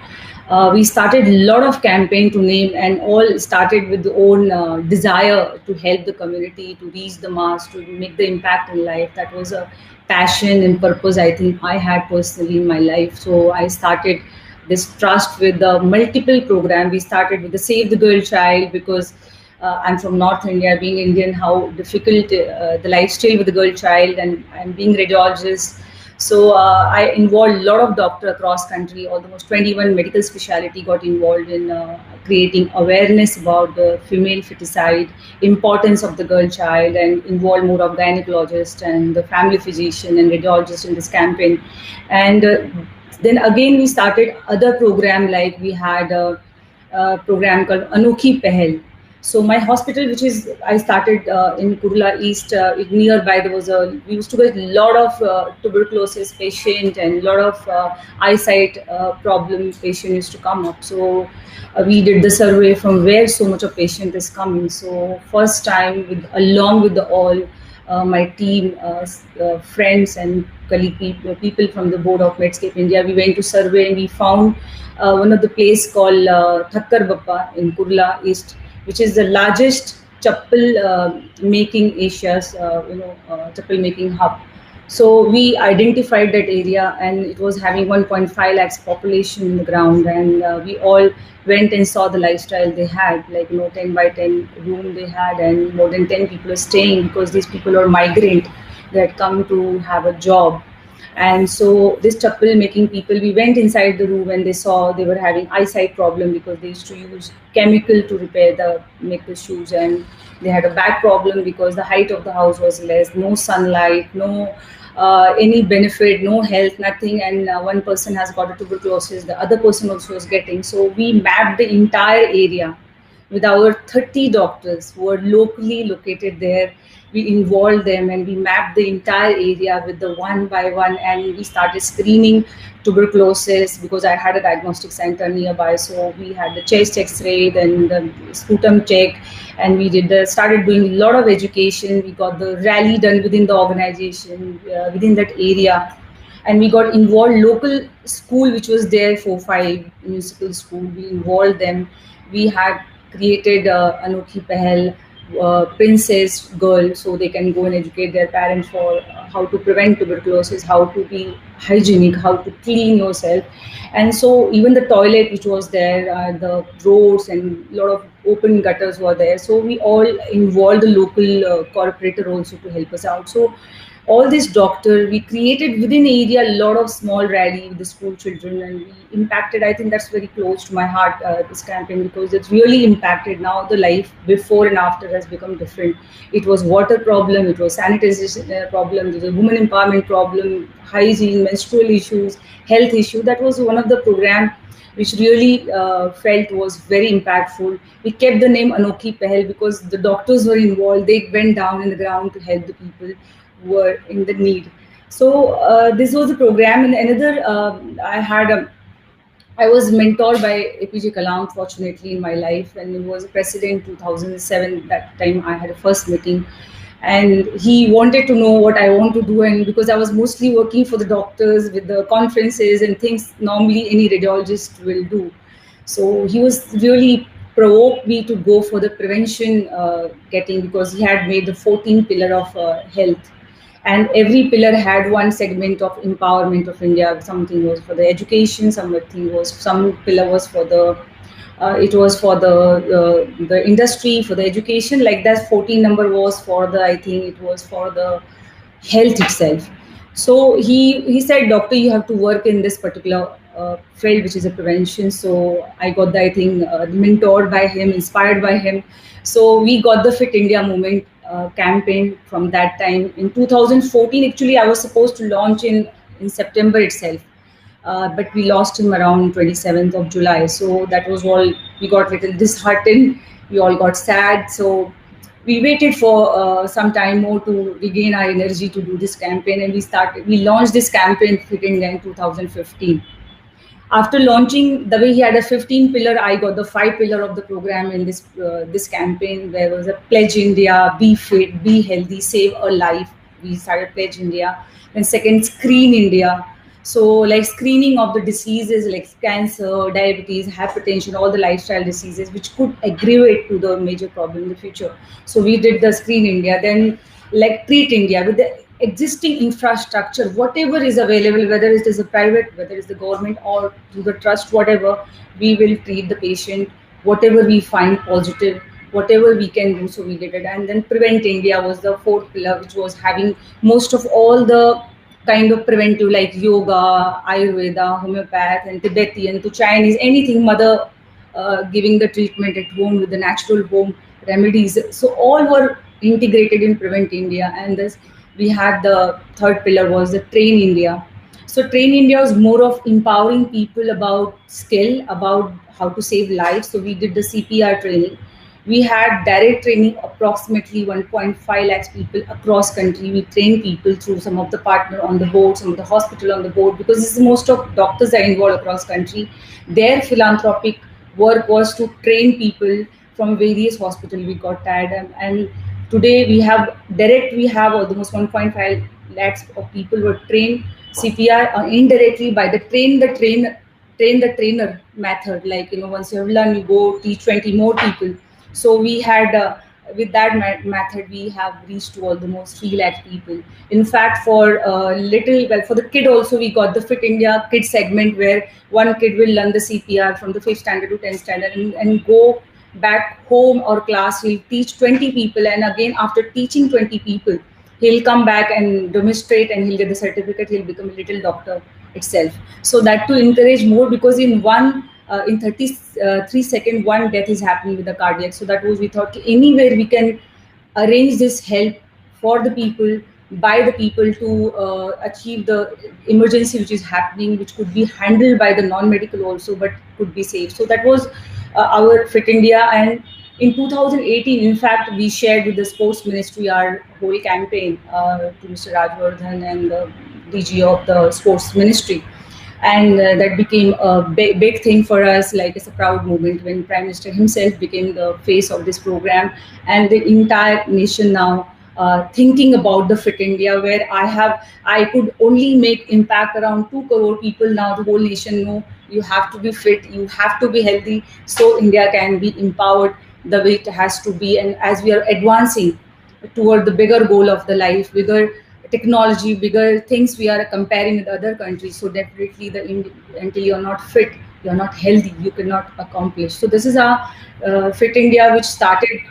we started a lot of campaign to name, and all started with the own desire to help the community, to reach the mass, to make the impact in life. That was a passion and purpose I think I had personally in my life. So I started this trust with the multiple program. We started with the Save the Girl Child, because I'm from North India, being Indian, how difficult the lifestyle with the girl child, and being radiologist, So I involved a lot of doctors across country. Almost 21 medical specialty got involved in creating awareness about the female feticide, importance of the girl child, and involved more of gynecologists and the family physician and radiologist in this campaign. And then again, we started other program, like we had a program called Anokhi Pehel. So my hospital, which is, I started in Kurla East, nearby, we used to get a lot of tuberculosis patient and a lot of eyesight problem patient used to come up. So we did the survey from where so much of patient is coming. So first time, along with my team, friends and colleague people from the board of Medscape India, we went to survey and we found one of the place called Thakkar Bappa in Kurla East, which is the largest chappal making Asia's chappal making hub. So we identified that area, and it was having 1.5 lakhs population in the ground, and we all went and saw the lifestyle they had, like 10 by 10 room they had, and more than 10 people are staying, because these people are migrant. They had come to have a job. And so this chappal making people, we went inside the room and they saw they were having eyesight problem because they used to use chemical to make the shoes, and they had a back problem because the height of the house was less, no sunlight, no any benefit, no health, nothing. And one person has got a tuberculosis, the other person also was getting. So we mapped the entire area with our 30 doctors who were locally located there. We involved them and we mapped the entire area with the one by one, and we started screening tuberculosis because I had a diagnostic center nearby. So we had the chest x-ray, then the sputum check, and we started doing a lot of education. We got the rally done within the organization, within that area. And we got involved local school, which was there, 4-5 municipal school. We involved them. We had created Anokhi Pehel, princess girl, so they can go and educate their parents for how to prevent tuberculosis, how to be hygienic, how to clean yourself. And so even the toilet which was there, the roads and a lot of open gutters were there. So we all involved the local corporator also to help us out. So all this doctor, we created within area a lot of small rally with the school children, and we impacted. I think that's very close to my heart, this campaign, because it's really impacted. Now the life before and after has become different. It was water problem, it was sanitation problem, it was a women empowerment problem, hygiene, menstrual issues, health issue. That was one of the program which really felt was very impactful. We kept the name Anokhi Pehel because the doctors were involved. They went down in the ground to help the people were in the need. So this was a program. And another, I was mentored by APJ Kalam, fortunately, in my life, and he was president in 2007. That time I had a first meeting, and he wanted to know what I want to do. And because I was mostly working for the doctors with the conferences and things normally any radiologist will do. So he was really provoked me to go for the prevention because he had made the 14th pillar of health. And every pillar had one segment of empowerment of India. Something was for the education, some pillar was for the the industry, for the education. Like that 14 number was for the, I think it was for the health itself. So he said, doctor, you have to work in this particular field, which is a prevention. So I got the, I think, mentored by him, inspired by him. So we got the Fit India movement campaign from that time. In 2014, actually, I was supposed to launch in September itself. But we lost him around 27th of July. So that was all, we got a little disheartened. We all got sad. So we waited for some time more to regain our energy to do this campaign. And we launched this campaign Fit India in 2015. After launching, the way he had a 15 pillar, I got the 5 pillar of the program in this campaign. There was a Pledge India, be fit, be healthy, save a life. We started Pledge India. Then second, Screen India. So like screening of the diseases like cancer, diabetes, hypertension, all the lifestyle diseases which could aggravate to the major problem in the future. So we did the Screen India. Then like Treat India with the existing infrastructure, whatever is available, whether it is a private, whether it's the government or through the trust, whatever, we will treat the patient, whatever we find positive, whatever we can do. So we did it. And then Prevent India was the 4th pillar, which was having most of all the kind of preventive like yoga, Ayurveda, homeopath, and Tibetan to Chinese, anything, mother giving the treatment at home with the natural home remedies. So all were integrated in Prevent India. And this, we had the third pillar was the Train India. So Train India was more of empowering people about skill, about how to save lives. So we did the CPR training. We had direct training, approximately 1.5 lakhs people across country. We train people through some of the partner on the board, some of the hospital on the board, because this is most of doctors are involved across country. Their philanthropic work was to train people from various hospitals. We got tired, and today we have almost 1.5 lakhs of people were trained CPR indirectly by the train the trainer method. Like, once you have learned, you go teach 20 more people. So we had, with that method, we have reached to almost 3 lakh people. In fact, for the kid also, we got the Fit India kid segment where one kid will learn the CPR from the 5th standard to 10th standard and go back home or class. He'll teach 20 people. And again, after teaching 20 people, he'll come back and demonstrate and he'll get the certificate. He'll become a little doctor itself. So that to encourage more, because in 33 seconds, one death is happening with the cardiac. So that was, we thought anywhere we can arrange this help for the people, by the people to achieve the emergency which is happening, which could be handled by the non-medical also, but could be safe. So that was our Fit India. And in 2018, in fact, we shared with the Sports Ministry our whole campaign to Mr. Rajwardhan and the DG of the Sports Ministry. And that became a big thing for us. Like, it's a proud moment when Prime Minister himself became the face of this program, and the entire nation now thinking about the Fit India, where I could only make impact around 2 crore people. Now the whole nation know you have to be fit, you have to be healthy, so India can be empowered the way it has to be. And as we are advancing toward the bigger goal of the life, bigger technology, bigger things we are comparing with other countries. So definitely until you're not fit, you're not healthy, you cannot accomplish. So this is our Fit India, which started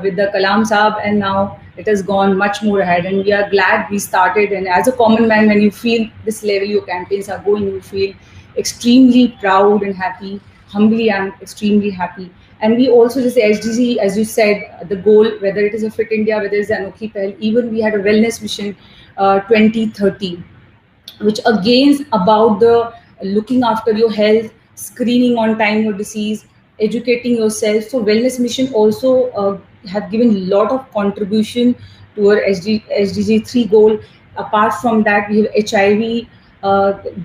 with the Kalam Saab, and now it has gone much more ahead. And we are glad we started. And as a common man, when you feel this level your campaigns are going, you feel extremely proud and happy. Humbly, I'm extremely happy. And we also just SDG, as you said, the goal, whether it is a Fit India, whether it's an Anokhi Pehal, even we had a wellness mission 2030, which again is about the looking after your health, screening on time your disease, educating yourself. So wellness mission also have given a lot of contribution to our SDG 3 goal. Apart from that, we have HIV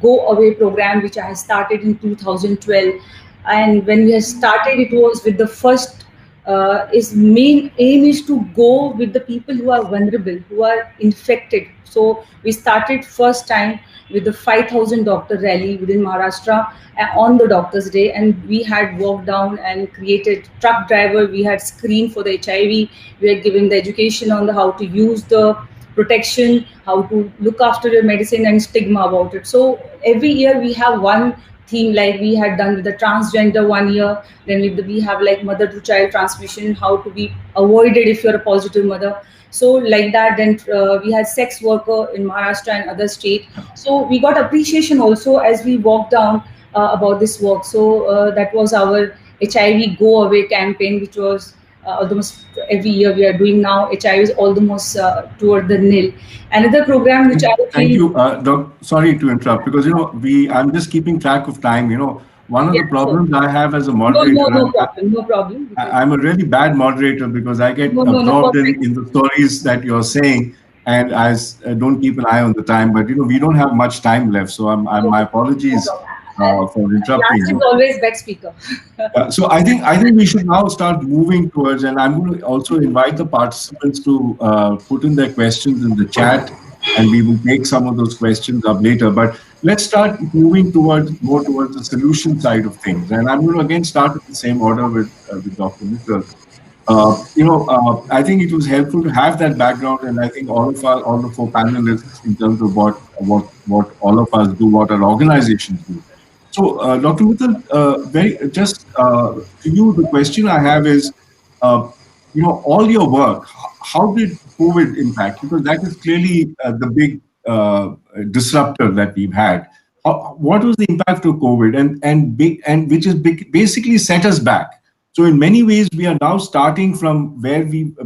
Go Away program, which I started in 2012. And when we had started, it was with the first, its main aim is to go with the people who are vulnerable, who are infected. So we started first time with the 5,000 doctor rally within Maharashtra on the Doctor's Day. And we had walked down and created truck driver. We had screened for the HIV. We had given the education on how to use the protection, how to look after your medicine, and stigma about it. So every year we have one theme, like we had done with the transgender 1 year. Then we have like mother to child transmission, how to be avoided if you're a positive mother. So like that. Then we had sex worker in Maharashtra and other state. So we got appreciation also as we walked down about this work. So that was our HIV Go Away campaign, which was almost every year we are doing now. HIV is almost toward the nil. Another program which Thank you, Doc. Sorry to interrupt, because I'm just keeping track of time. One of the problems I have as a moderator. No problem. I'm a really bad moderator because I get absorbed in the stories that you're saying, and I don't keep an eye on the time. But we don't have much time left, so my apologies. For interrupting. Last is always best speaker. So I think we should now start moving towards, and I'm going to also invite the participants to put in their questions in the chat, and we will take some of those questions up later. But let's start moving more towards the solution side of things. And I'm going to again start in the same order with Dr. Mittal. I think it was helpful to have that background, and I think all the 4 panelists, in terms of what all of us do, what our organizations do. So, Dr. Mittal, to you, the question I have is, all your work, how did COVID impact? Because that is clearly the big disruptor that we've had. What was the impact of COVID, and which is basically set us back. So in many ways, we are now starting from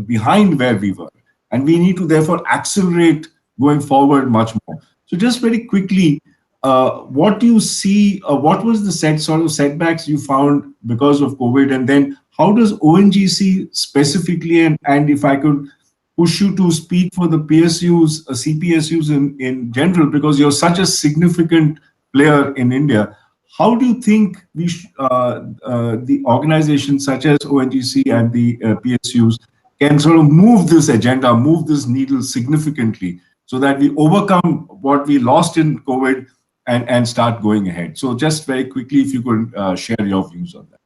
behind where we were, and we need to therefore accelerate going forward much more. So just very quickly, what do you see? What was the sort of setbacks you found because of COVID, and then how does ONGC specifically, and if I could push you to speak for the PSUs, CPSUs in general, because you're such a significant player in India. How do you think the organizations such as ONGC and the PSUs can sort of move this agenda, move this needle significantly so that we overcome what we lost in COVID and start going ahead? So just very quickly, if you could share your views on that.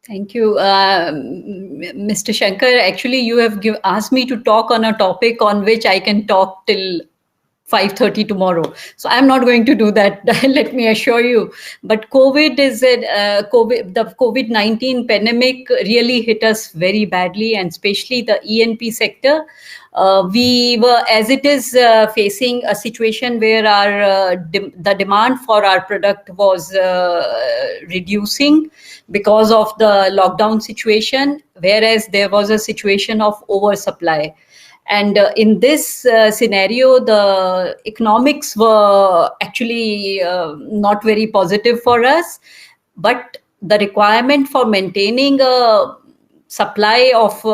Thank you, Mr. Shankar. Actually, you have asked me to talk on a topic on which I can talk till 5:30 tomorrow. So I'm not going to do that, let me assure you. But the COVID-19 pandemic really hit us very badly, and especially the E&P sector. We were, as it is, facing a situation where the demand for our product was reducing because of the lockdown situation, whereas there was a situation of oversupply. And in this scenario, the economics were actually not very positive for us. But the requirement for maintaining a supply of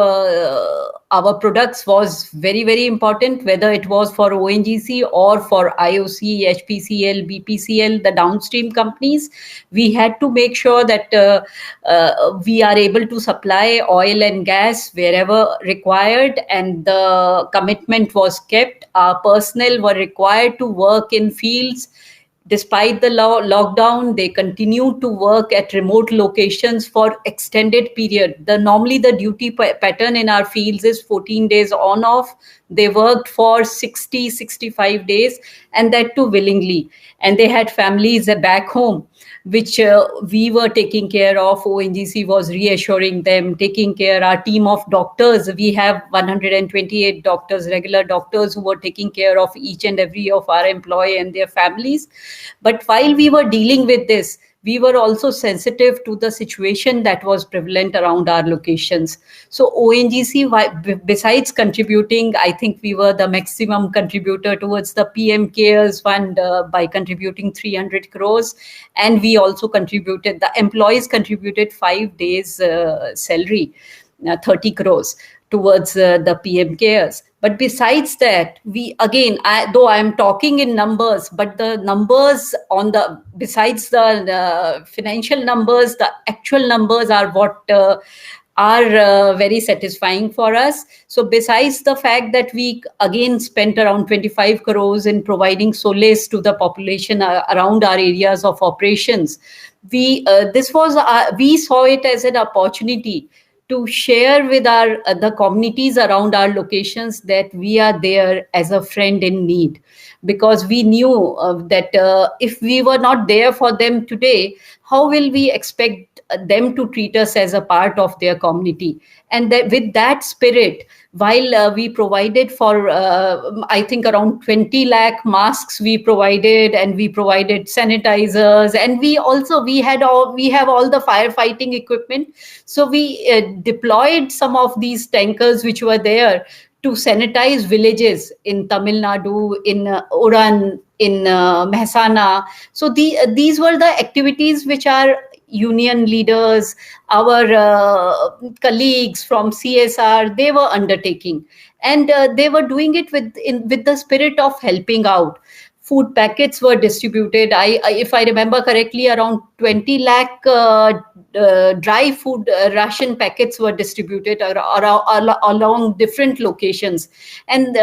our products was very, very important, whether it was for ONGC or for IOC, HPCL, BPCL, the downstream companies. We had to make sure that we are able to supply oil and gas wherever required, and the commitment was kept. Our personnel were required to work in fields. Despite the lockdown, they continued to work at remote locations for extended period. Normally the duty pattern in our fields is 14 days on off. They worked for 60, 65 days, and that too willingly. And they had families back home, which we were taking care of. ONGC was reassuring them, taking care. Our team of doctors, we have 128 doctors, regular doctors, who were taking care of each and every of our employee and their families. But while we were dealing with this, we were also sensitive to the situation that was prevalent around our locations. So ONGC, besides contributing, I think we were the maximum contributor towards the PM Cares Fund by contributing 300 crores. And we also contributed, the employees contributed 5 days salary, 30 crores towards the PM Cares. But besides that, though I'm talking in numbers, but the numbers besides the financial numbers, the actual numbers are what are very satisfying for us. So besides the fact that we again spent around 25 crores in providing solace to the population around our areas of operations, we saw it as an opportunity to share with the communities around our locations that we are there as a friend in need, because we knew that if we were not there for them today, how will we expect them to treat us as a part of their community? And with that spirit, while we provided for, I think around 20 lakh masks we provided, and we provided sanitizers, and we have all the firefighting equipment. So we deployed some of these tankers which were there to sanitize villages in Tamil Nadu, in Oran, in Mehsana. So these were the activities which our union leaders, our colleagues from CSR, they were undertaking, and they were doing it with the spirit of helping out. Food packets were distributed. If I remember correctly, around 20 lakh dry food ration packets were distributed along different locations. And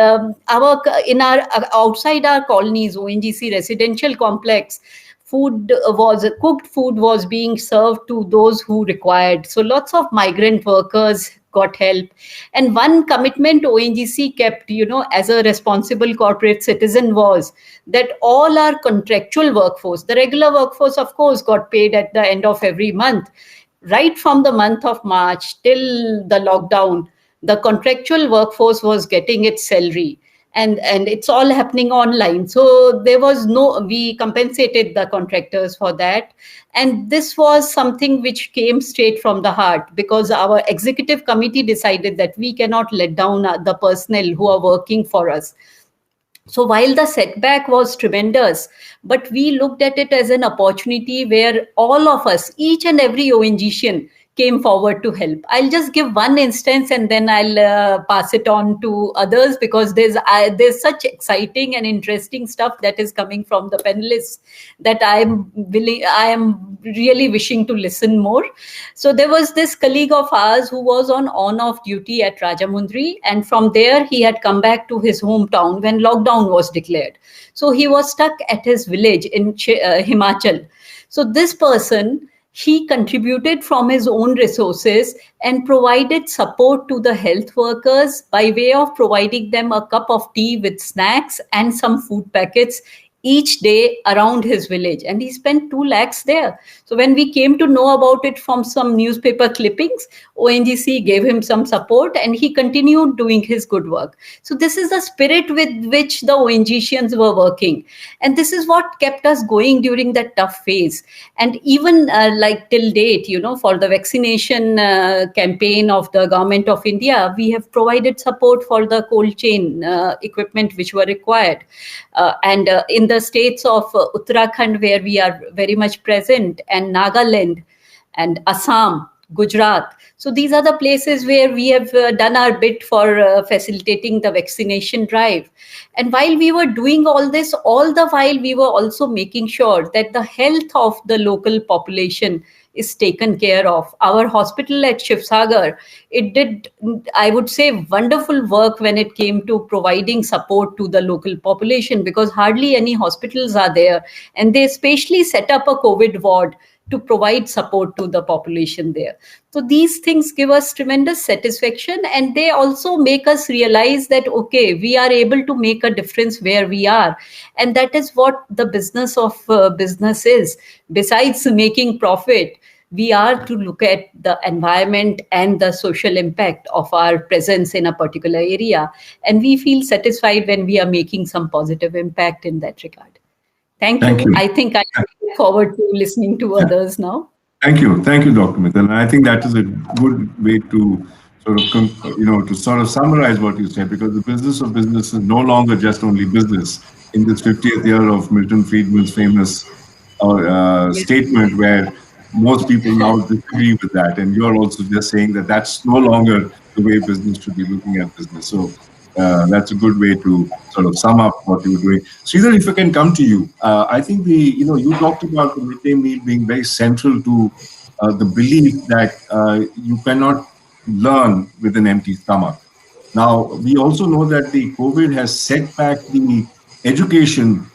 outside our colonies, ONGC residential complex, cooked food was being served to those who required. So lots of migrant workers got help. And one commitment ONGC kept, as a responsible corporate citizen, was that all our contractual workforce, the regular workforce, of course, got paid at the end of every month. Right from the month of March till the lockdown, the contractual workforce was getting its salary. and it's all happening online. So there was we compensated the contractors for that. And this was something which came straight from the heart, because our executive committee decided that we cannot let down the personnel who are working for us. So while the setback was tremendous, but we looked at it as an opportunity where all of us, each and every ONGCian, came forward to help. I'll just give one instance and then I'll pass it on to others, because there's such exciting and interesting stuff that is coming from the panelists that I am really wishing to listen more. So there was this colleague of ours who was on-off duty at Rajamundry, and from there he had come back to his hometown when lockdown was declared. So he was stuck at his village in Himachal. So this person, he contributed from his own resources and provided support to the health workers by way of providing them a cup of tea with snacks and some food packets each day around his village. And he spent 2 lakhs there. So when we came to know about it from some newspaper clippings, ONGC gave him some support and he continued doing his good work. So this is the spirit with which the ONGCians were working. And this is what kept us going during that tough phase. And even like till date, for the vaccination campaign of the government of India, we have provided support for the cold chain equipment which were required. And in the states of Uttarakhand, where we are very much present, and Nagaland and Assam, Gujarat. So these are the places where we have done our bit for facilitating the vaccination drive. And while we were doing all this, all the while we were also making sure that the health of the local population is taken care of. Our hospital at Shivsagar, it did, I would say, wonderful work when it came to providing support to the local population, because hardly any hospitals are there. And they specially set up a COVID ward to provide support to the population there. So these things give us tremendous satisfaction, and they also make us realize that, okay, we are able to make a difference where we are. And that is what the business of business is. Besides making profit, we are to look at the environment and the social impact of our presence in a particular area. And we feel satisfied when we are making some positive impact in that regard. Thank you. I think I look forward to listening to others now. Thank you, Dr. Mittal. And I think that is a good way to sort of summarize what you said, because the business of business is no longer just only business. In this 50th year of Milton Friedman's famous statement, where most people now disagree with that, and you're also just saying that that's no longer the way business should be looking at business. So that's a good way to sort of sum up what you were doing. Sridhar, if I can come to you, I think you talked about the midday meal being very central to the belief that you cannot learn with an empty stomach. Now, we also know that the COVID has set back the education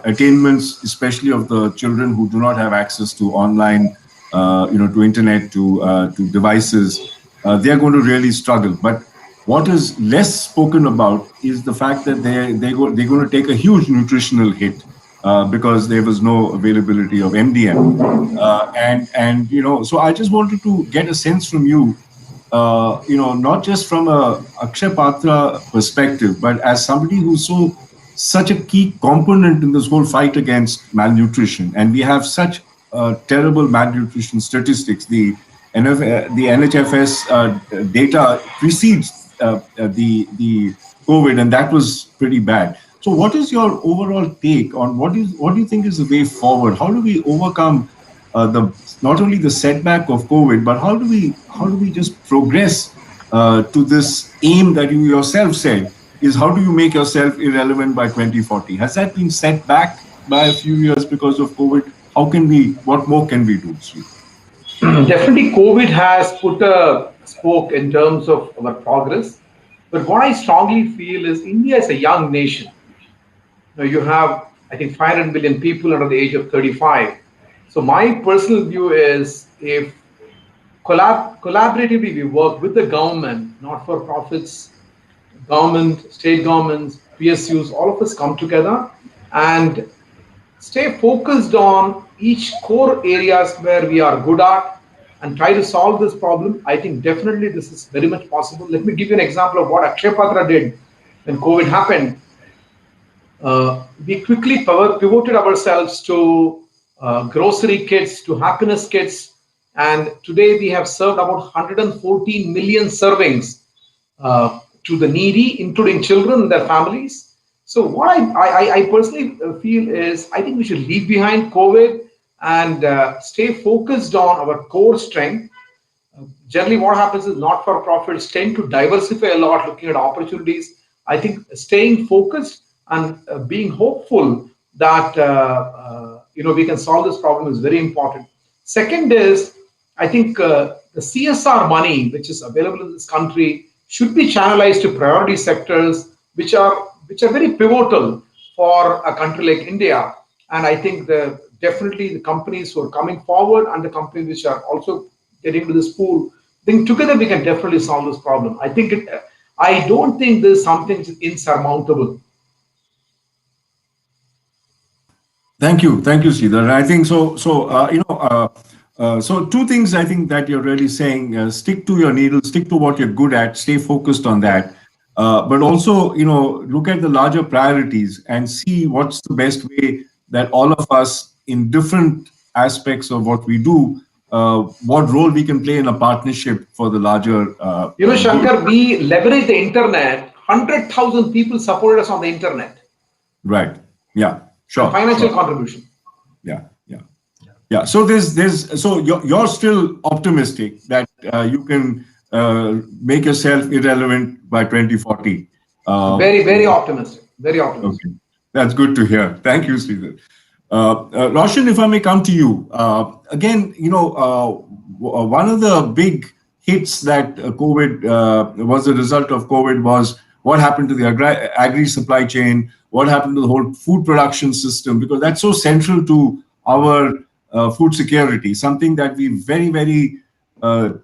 attainments, especially of the children who do not have access to online, to internet, to devices. They are going to really struggle. But what is less spoken about is the fact that they're going to take a huge nutritional hit because there was no availability of MDM. So I just wanted to get a sense from you, not just from a Akshaya Patra perspective, but as somebody who's such a key component in this whole fight against malnutrition. And we have such terrible malnutrition statistics. The NHFS data precedes the COVID, and that was pretty bad. So what is your overall take on what do you think is the way forward? How do we overcome not only the setback of COVID, but how do we just progress to this aim that you yourself said is how do you make yourself irrelevant by 2040? Has that been set back by a few years because of COVID? What more can we do, Sri? Definitely COVID has put a spoke in terms of our progress. But what I strongly feel is India is a young nation. Now you have, I think, 500 million people under the age of 35. So my personal view is if collaboratively we work with the government, not-for-profits, government, state governments, PSUs, all of us come together and stay focused on each core areas where we are good at and try to solve this problem, I think definitely this is very much possible. Let me give you an example of what Akshaya Patra did when COVID happened, we quickly pivoted ourselves to grocery kits, to happiness kits, and today we have served about 114 million servings to the needy, including children and their families. So what I personally feel is, I think we should leave behind COVID and stay focused on our core strength. Generally, what happens is not-for-profits tend to diversify a lot, looking at opportunities. I think staying focused and being hopeful that we can solve this problem is very important. Second is, I think the CSR money which is available in this country should be channelized to priority sectors which are very pivotal for a country like India. And I think definitely the companies who are coming forward and the companies which are also getting to this pool, I think together we can definitely solve this problem. I don't think there's something insurmountable. Thank you, Sridhar. I think so. So two things I think that you're really saying: stick to your needle, stick to what you're good at, stay focused on that. But also, look at the larger priorities and see what's the best way that all of us, in different aspects of what we do, what role we can play in a partnership for the larger. Shankar, we leverage the internet. 100,000 people supported us on the internet. Right. Yeah. Sure. Financial contribution. Yeah. So so you're still optimistic that you can make yourself irrelevant by 2040. Very, very optimistic. Very optimistic. Okay. That's good to hear. Thank you, Sridhar. Roshan, if I may come to you again, one of the big hits that COVID was a result of COVID was what happened to the agri supply chain, what happened to the whole food production system, because that's so central to our food security, something that we very, very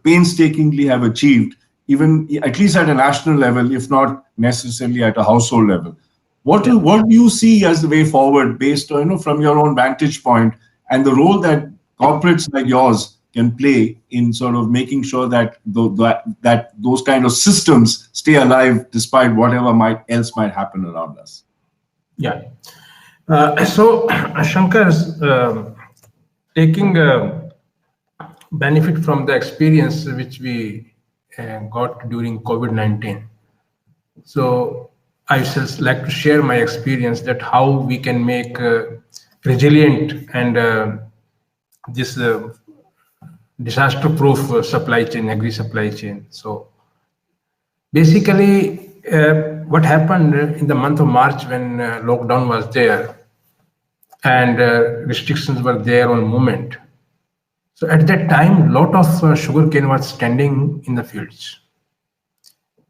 painstakingly have achieved, even at least at a national level, if not necessarily at a household level. What do you see as the way forward, based on, from your own vantage point, and the role that corporates like yours can play in sort of making sure that that those kind of systems stay alive despite whatever else might happen around us? Yeah. So Shankar, taking benefit from the experience which we got during COVID-19. So I just like to share my experience that how we can make resilient and this disaster-proof supply chain, agri supply chain. So basically, what happened in the month of March when lockdown was there and restrictions were there on movement. So at that time, lot of sugarcane was standing in the fields.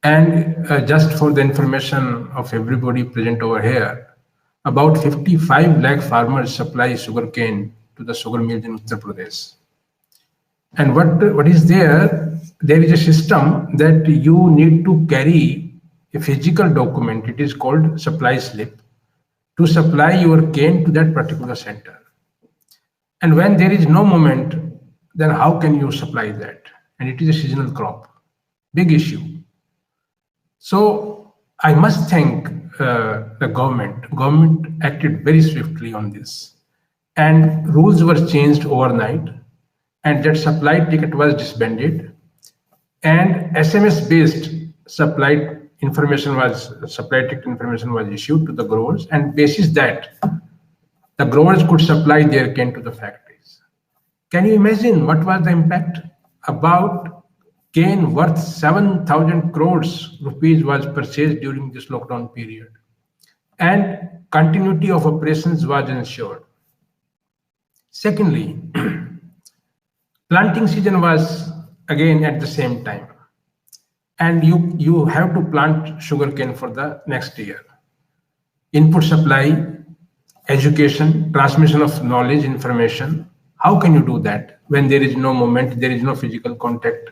And just for the information of everybody present over here, about 55 lakh farmers supply sugarcane to the sugar mills in Uttar Pradesh. And what is there? There is a system that you need to carry a physical document. It is called supply slip to supply your cane to that particular center. And when there is no movement, then how can you supply that? And it is a seasonal crop. Big issue. So I must thank the government. Government acted very swiftly on this. And rules were changed overnight. And that supply ticket was disbanded. And SMS-based supply ticket information was issued to the growers. And basis that, the growers could supply their cane to the factories. Can you imagine what was the impact? About cane worth 7,000 crores rupees was purchased during this lockdown period. And continuity of operations was ensured. Secondly, planting season was again at the same time. And you have to plant sugarcane for the next year. Input supply, education, transmission of knowledge, information. How can you do that when there is no movement, there is no physical contact?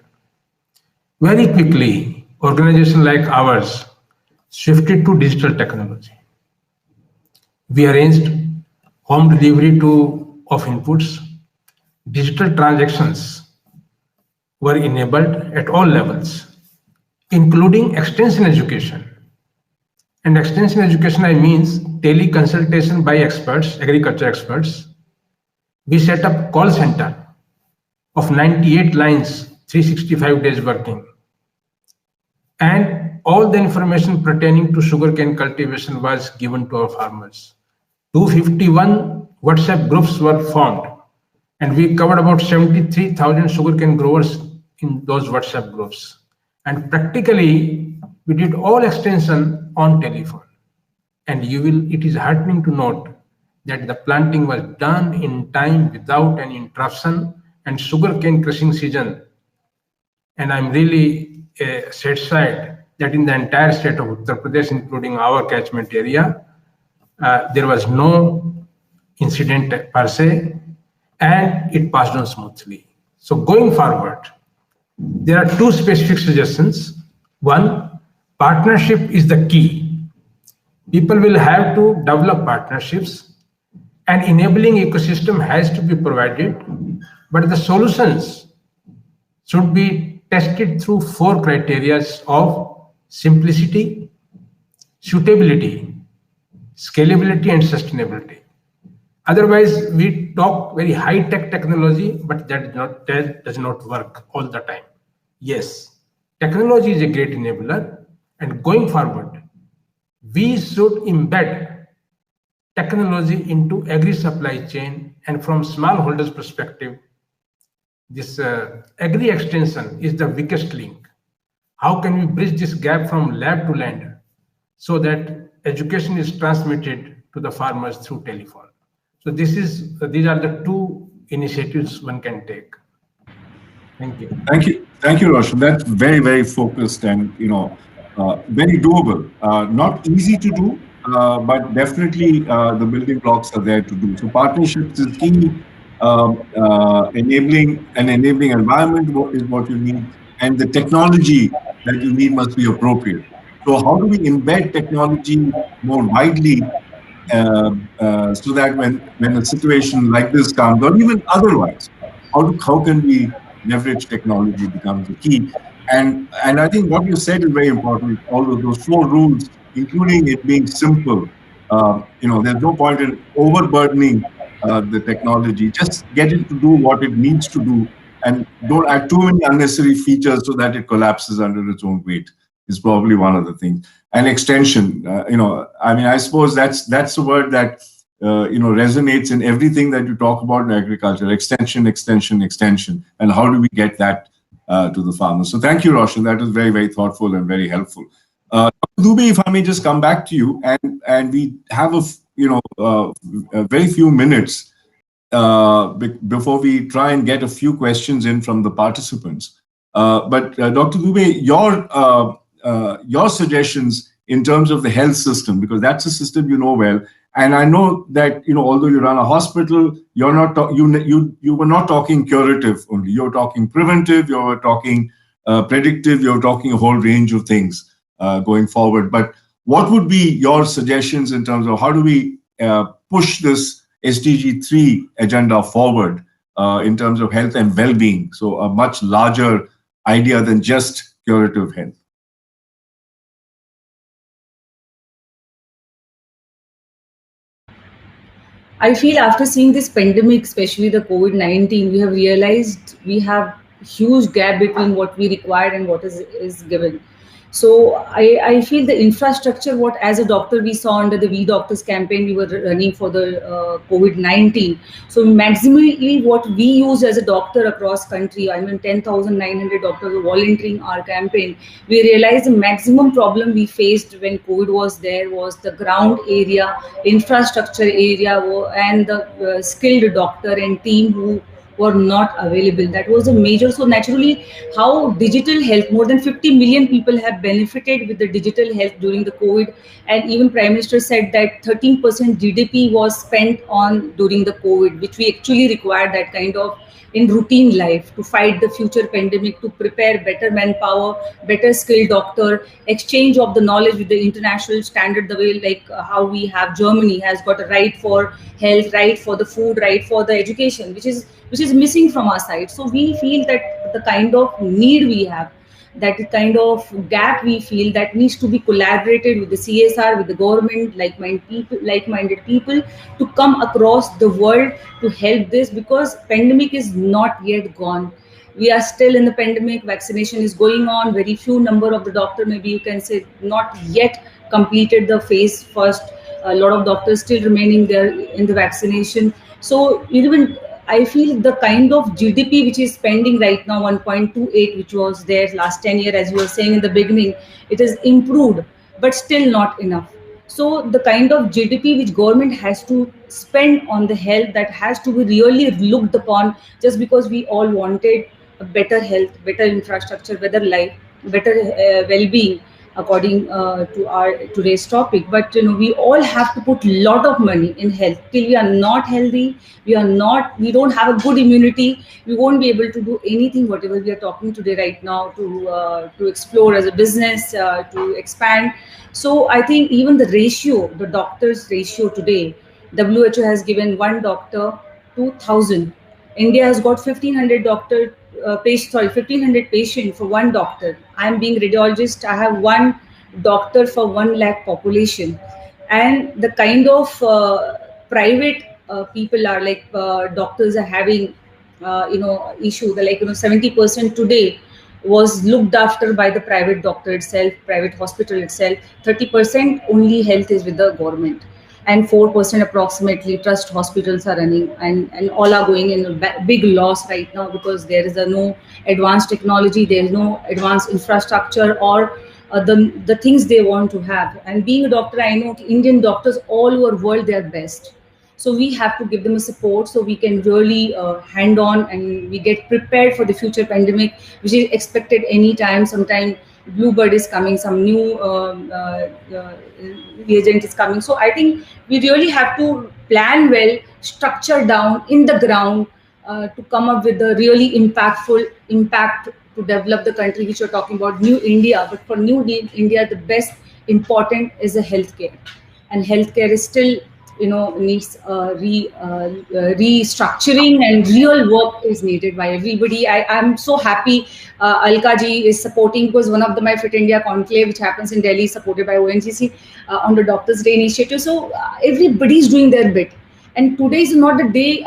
Very quickly, organizations like ours shifted to digital technology. We arranged home delivery of inputs. Digital transactions were enabled at all levels, including extension education. And extension education, I means teleconsultation by experts, agriculture experts. We set up call center of 98 lines, 365 days working. And all the information pertaining to sugarcane cultivation was given to our farmers. 251 WhatsApp groups were formed, and we covered about 73,000 sugarcane growers in those WhatsApp groups. And practically, we did all extension on telephone. And it is heartening to note that the planting was done in time without any interruption, and sugarcane crushing season. And I'm really satisfied that in the entire state of Uttar Pradesh, including our catchment area, there was no incident per se, and it passed on smoothly. So going forward, there are two specific suggestions. One, partnership is the key. People will have to develop partnerships, and enabling ecosystem has to be provided, but the solutions should be tested through 4 criteria of simplicity, suitability, scalability, and sustainability. Otherwise, we talk very high-tech technology, but that does not work all the time. Yes, technology is a great enabler, and going forward, we should embed technology into agri supply chain, and from smallholders' perspective, this agri extension is the weakest link. How can we bridge this gap from lab to land so that education is transmitted to the farmers through telephone? So these are the 2 initiatives one can take. Thank you. Thank you, Roshan. That's very, very focused and very doable. Not easy to do, but definitely the building blocks are there to do. So partnerships is key. Enabling environment is what you need, and the technology that you need must be appropriate. So how do we embed technology more widely so that when a situation like this comes, or even otherwise, how can we leverage technology becomes the key? And I think what you said is very important. All of those 4 rules, including it being simple. There's no point in overburdening the technology. Just get it to do what it needs to do, and don't add too many unnecessary features so that it collapses under its own weight. Is probably one of the things. And extension, I suppose that's the word that resonates in everything that you talk about in agriculture. Extension, and how do we get that to the farmers? So thank you, Roshan. That was very, very thoughtful and very helpful. Dr. Dubey, if I may just come back to you, and we have a very few minutes before we try and get a few questions in from the participants. But Dr. Dubey, your suggestions in terms of the health system, because that's a system you know well, and I know that although you run a hospital, you're not you were not talking curative only. You're talking preventive. You're talking predictive. You're talking a whole range of things going forward. But what would be your suggestions in terms of how do we push this SDG 3 agenda forward in terms of health and well-being? So a much larger idea than just curative health. I feel after seeing this pandemic, especially the COVID-19, we have realized we have huge gap between what we require and what is given. So I feel the infrastructure, what as a doctor we saw under the We Doctors campaign, we were running for the COVID-19. So maximally what we use as a doctor across country, 10,900 doctors were volunteering our campaign. We realized the maximum problem we faced when COVID was there was the ground area, infrastructure area, and the skilled doctor and team who were not available. That was a major. So naturally, how digital health, more than 50 million people have benefited with the digital health during the COVID. And even Prime Minister said that 13% GDP was spent on during the COVID, which we actually required that kind of in routine life to fight the future pandemic, to prepare better manpower, better skilled doctor, exchange of the knowledge with the international standard, the way like how we have Germany has got a right for health, right for the food, right for the education, which is missing from our side. So we feel that the kind of need we have, that kind of gap we feel that needs to be collaborated with the CSR, with the government, like-minded people to come across the world to help this, because pandemic is not yet gone. We are still in the pandemic. Vaccination is going on. Very few number of the doctor, maybe you can say, not yet completed the phase first. A lot of doctors still remaining there in the vaccination. So even I feel the kind of GDP which is spending right now, 1.28, which was there last 10 years, as you were saying in the beginning, it has improved, but still not enough. So the kind of GDP which government has to spend on the health, that has to be really looked upon, just because we all wanted a better health, better infrastructure, better life, better well-being, according to our today's topic. But we all have to put a lot of money in health. Till we are not healthy, we don't have a good immunity, we won't be able to do anything whatever we are talking today right now, to explore as a business, to expand. So I think even the ratio, the doctors ratio today, WHO has given 1 doctor to 1,000. India has got 1,500 patients for 1 doctor. I'm being radiologist. I have 1 doctor for 1 lakh population. And the kind of private people are like doctors are having, issue. Like 70% today was looked after by the private doctor itself, private hospital itself. 30% only health is with the government. And 4% approximately trust hospitals are running, and all are going in a big loss right now, because there is no advanced technology, there is no advanced infrastructure, or the things they want to have. And being a doctor, I know Indian doctors all over world, they are best. So we have to give them a support, so we can really hand on, and we get prepared for the future pandemic, which is expected anytime. Sometime bluebird is coming, some new reagent is coming. So I think we really have to plan well, structure down in the ground, to come up with a really impactful impact to develop the country, which you're talking about, New India. But for New India, the best important is the healthcare, and healthcare is still needs restructuring, and real work is needed by everybody. I'm so happy Alka ji is supporting, because one of my Fit India conclave, which happens in Delhi, supported by ONGC on the Doctors' Day initiative. So everybody is doing their bit. And today is not the day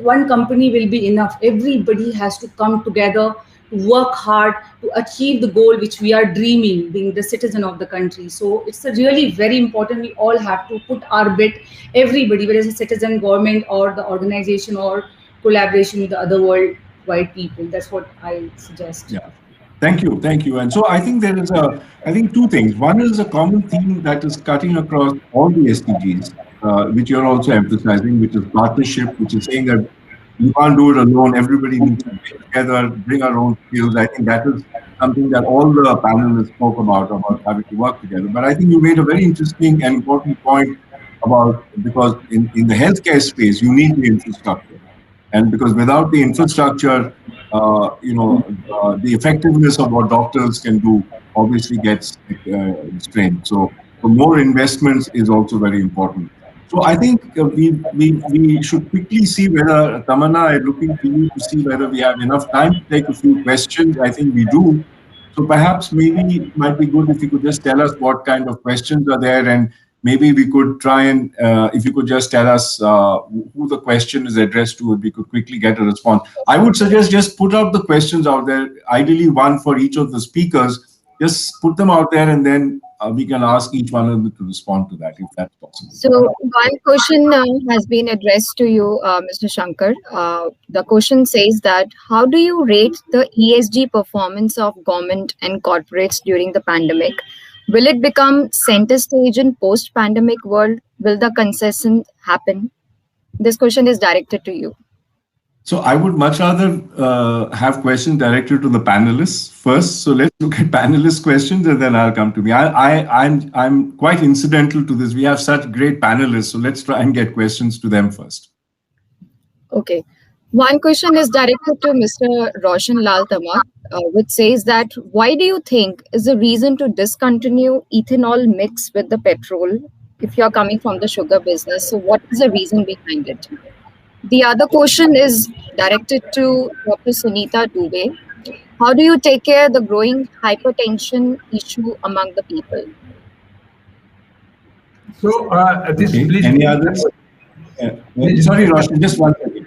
one company will be enough. Everybody has to come together, work hard to achieve the goal which we are dreaming, being the citizen of the country. So it's a really very important. We all have to put our bit, everybody, whether it's a citizen, government, or the organization, or collaboration with the other worldwide people. That's what I suggest. Yeah. Thank you. And so I think there is two things. One is a common theme that is cutting across all the SDGs, which you're also emphasizing, which is partnership, which is saying that you can't do it alone. Everybody needs to get together, bring our own skills. I think that is something that all the panelists spoke about having to work together. But I think you made a very interesting and important point about, because in the healthcare space, you need the infrastructure. And because without the infrastructure, the effectiveness of what doctors can do obviously gets strained. So more investments is also very important. So I think we should quickly see whether, Tamanna, I'm looking to you to see whether we have enough time to take a few questions. I think we do. So perhaps maybe it might be good if you could just tell us what kind of questions are there, and maybe we could try and, if you could just tell us who the question is addressed to, we could quickly get a response. I would suggest just put out the questions out there, ideally one for each of the speakers. Just put them out there, and then we can ask each one of them to respond to that, if that's possible. So one question has been addressed to you, Mr. Shankar. The question says that, how do you rate the ESG performance of government and corporates during the pandemic? Will it become center stage in post-pandemic world? Will the concession happen? This question is directed to you. So I would much rather have questions directed to the panelists first. So let's look at panelists' questions, and then I'll come to me. I'm quite incidental to this. We have such great panelists, so let's try and get questions to them first. Okay. One question is directed to Mr. Roshan Lal Tamar, which says that, why do you think is the reason to discontinue ethanol mix with the petrol if you're coming from the sugar business? So what is the reason behind it? The other question is directed to Dr. Sunita Dubey. How do you take care of the growing hypertension issue among the people? So this Okay. please. Any others? Sorry, Roshan, just one second.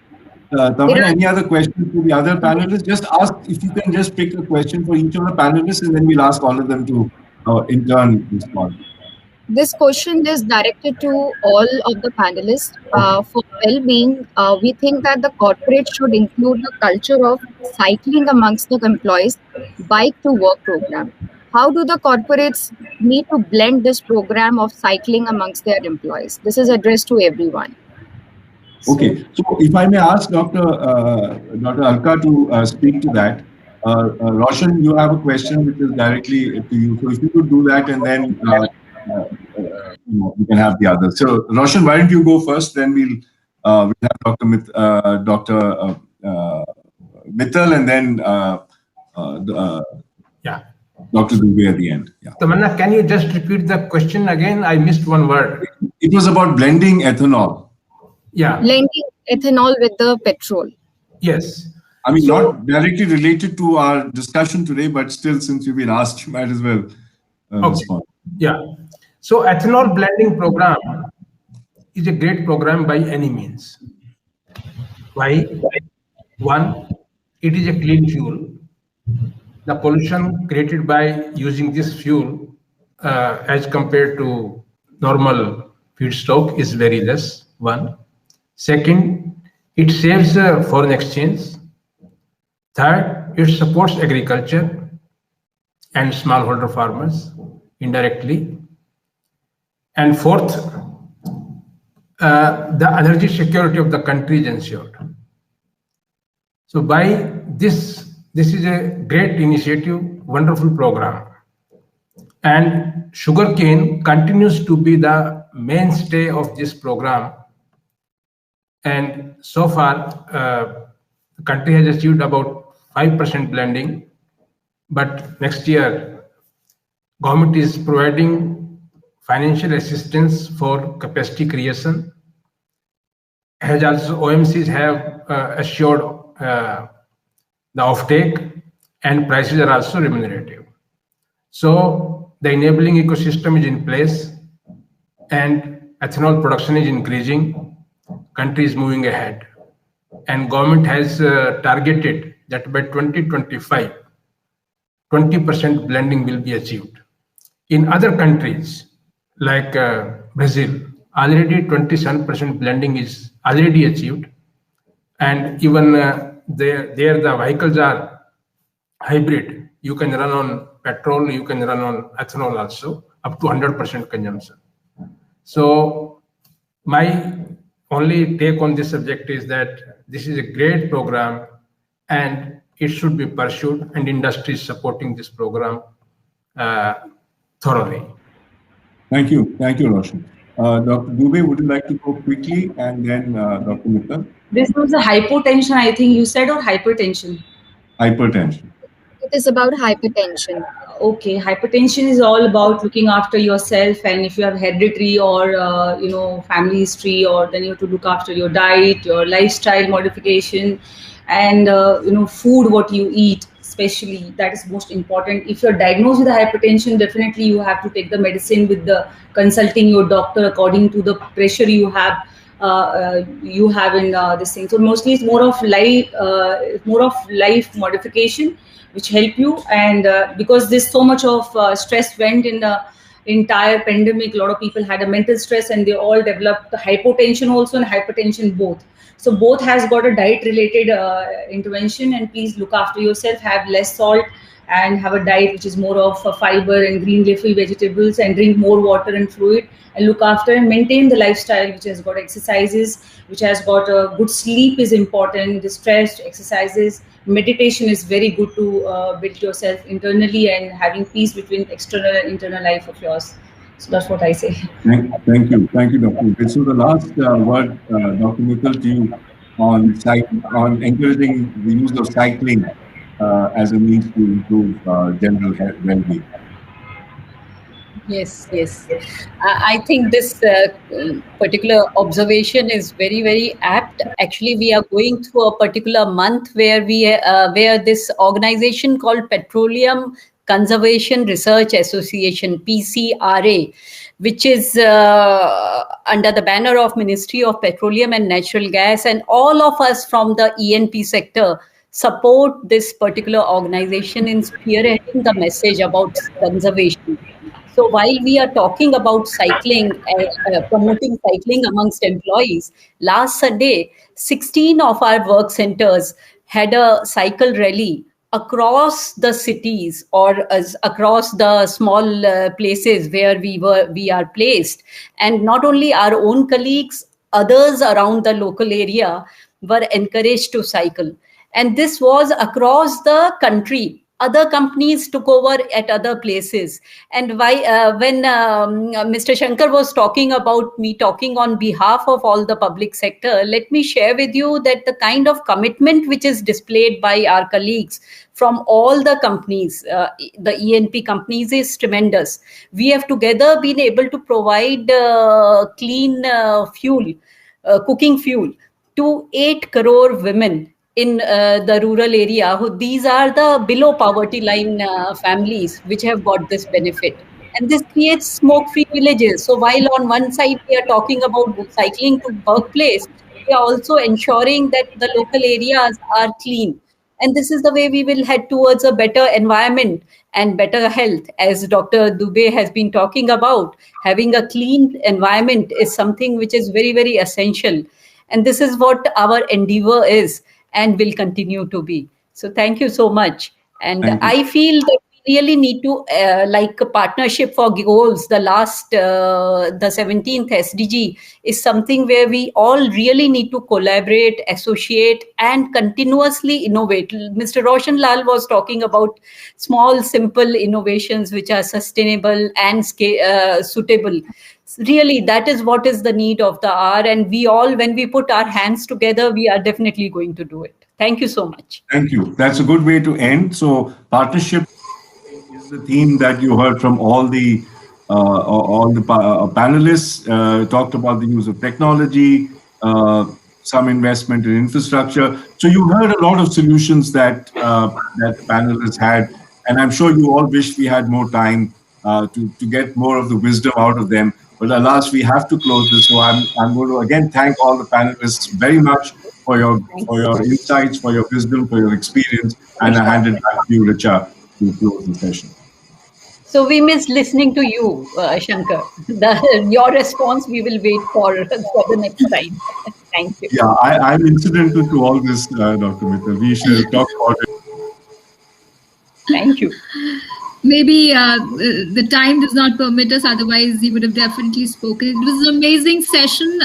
Taman, any other questions to the other panelists? Just ask if you can just pick a question for each of the panelists, and then we'll ask all of them to in turn respond. This question is directed to all of the panelists. For well-being, we think that the corporate should include the culture of cycling amongst the employees, bike to work program. How do the corporates need to blend this program of cycling amongst their employees? This is addressed to everyone. Okay, so if I may ask Dr. Alka to speak to that. Roshan, you have a question which is directly to you. So if you could do that, and then we can have the others. So Roshan, why don't you go first? Then we'll have Dr. Mittal, and then Dr. Dubey at the end. Yeah. Tamanna, can you just repeat the question again? I missed one word. It was about blending ethanol. Yeah. Blending ethanol with the petrol. Yes. I mean, not directly related to our discussion today, but still, since you've been asked, you might as well respond. Yeah. So ethanol blending program is a great program by any means. Why? One, it is a clean fuel. The pollution created by using this fuel as compared to normal feedstock is very less. One. Second, it saves foreign exchange. Third, it supports agriculture and smallholder farmers indirectly. And fourth, the energy security of the country is ensured. So by this is a great initiative, wonderful program. And sugarcane continues to be the mainstay of this program. And so far, the country has achieved about 5% blending. But next year, government is providing financial assistance for capacity creation. Has also OMCs have assured the offtake, and prices are also remunerative. So the enabling ecosystem is in place, and ethanol production is increasing. Country is moving ahead, and government has targeted that by 2025, 20% blending will be achieved. In other countries like Brazil, already 27% blending is already achieved, and even there the vehicles are hybrid. You can run on petrol, you can run on ethanol also, up to 100% consumption. So my only take on this subject is that this is a great program and it should be pursued, and industry is supporting this program thoroughly. Thank you, Roshan. Dr. Dubey, would you like to go quickly, and then Dr. Mittal? This was a hypotension, I think you said, or hypertension? Hypertension. It is about hypertension. Okay, hypertension is all about looking after yourself, and if you have hereditary or family history, or then you have to look after your diet, your lifestyle modification, and food, what you eat, especially, that is most important. If you're diagnosed with hypertension, definitely you have to take the medicine with the consulting your doctor according to the pressure you have in this thing. So mostly it's more of life modification which help you, and because there's so much of stress went in the entire pandemic, a lot of people had a mental stress, and they all developed hypotension also and hypertension both. So both has got a diet related intervention, and please look after yourself, have less salt, and have a diet which is more of fiber and green leafy vegetables, and drink more water and fluid, and look after and maintain the lifestyle which has got exercises, which has got a good sleep is important, the stress, exercises, meditation is very good to build yourself internally and having peace between external and internal life of yours. So that's what I say. Thank you, Dr. So the last word, Dr. Mittal, to you on encouraging the use of cycling as a means to improve general well-being. Yes, yes. I think this particular observation is very, very apt. Actually, we are going through a particular month where this organization called Petroleum Conservation Research Association (PCRA), which is under the banner of Ministry of Petroleum and Natural Gas, and all of us from the E&P sector support this particular organization in spearheading the message about conservation. So while we are talking about cycling, promoting cycling amongst employees, last Sunday, 16 of our work centers had a cycle rally across the cities or across the small places where we are placed. And not only our own colleagues, others around the local area were encouraged to cycle. And this was across the country. Other companies took over at other places. And when Mr. Shankar was talking about me talking on behalf of all the public sector, let me share with you that the kind of commitment which is displayed by our colleagues from all the companies, the E&P companies, is tremendous. We have together been able to provide clean fuel, cooking fuel, to 8 crore women in the rural area. These are the below poverty line families which have got this benefit. And this creates smoke-free villages. So while on one side we are talking about cycling to workplace, we are also ensuring that the local areas are clean. And this is the way we will head towards a better environment and better health. As Dr. Dubey has been talking about, having a clean environment is something which is very, very essential. And this is what our endeavor is and will continue to be. So thank you so much. And I feel that we really need to, like a partnership for goals, the 17th SDG is something where we all really need to collaborate, associate, and continuously innovate. Mr. Roshan Lal was talking about small, simple innovations which are sustainable and suitable. Really, that is what is the need of the hour. And we all, when we put our hands together, we are definitely going to do it. Thank you so much. Thank you. That's a good way to end. So partnership is the theme that you heard from all the panelists. Talked about the use of technology, some investment in infrastructure. So you heard a lot of solutions that that panelists had. And I'm sure you all wish we had more time to get more of the wisdom out of them. But alas, we have to close this. So I'm going to again thank all the panelists very much for your insights, for your wisdom, for your experience. And I hand it back to you, Richa, to close the session. So we missed listening to you, Shankar. Your response we will wait for the next time. Thank you. Yeah, I'm incidental to all this, Dr. Mittal. We shall talk about it. Thank you. Maybe the time does not permit us, otherwise he would have definitely spoken. It was an amazing session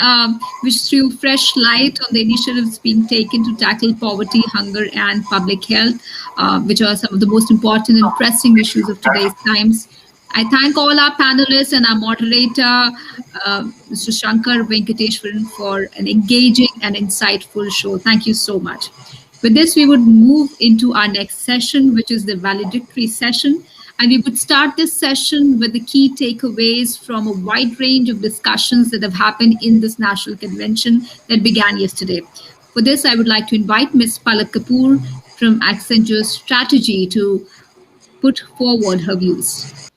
which threw fresh light on the initiatives being taken to tackle poverty, hunger, and public health, which are some of the most important and pressing issues of today's times. I thank all our panelists and our moderator, Mr. Shankar Venkateshwaran, for an engaging and insightful show. Thank you so much. With this, we would move into our next session, which is the valedictory session. And we would start this session with the key takeaways from a wide range of discussions that have happened in this national convention that began yesterday. For this, I would like to invite Ms. Palak Kapoor from Accenture Strategy to put forward her views.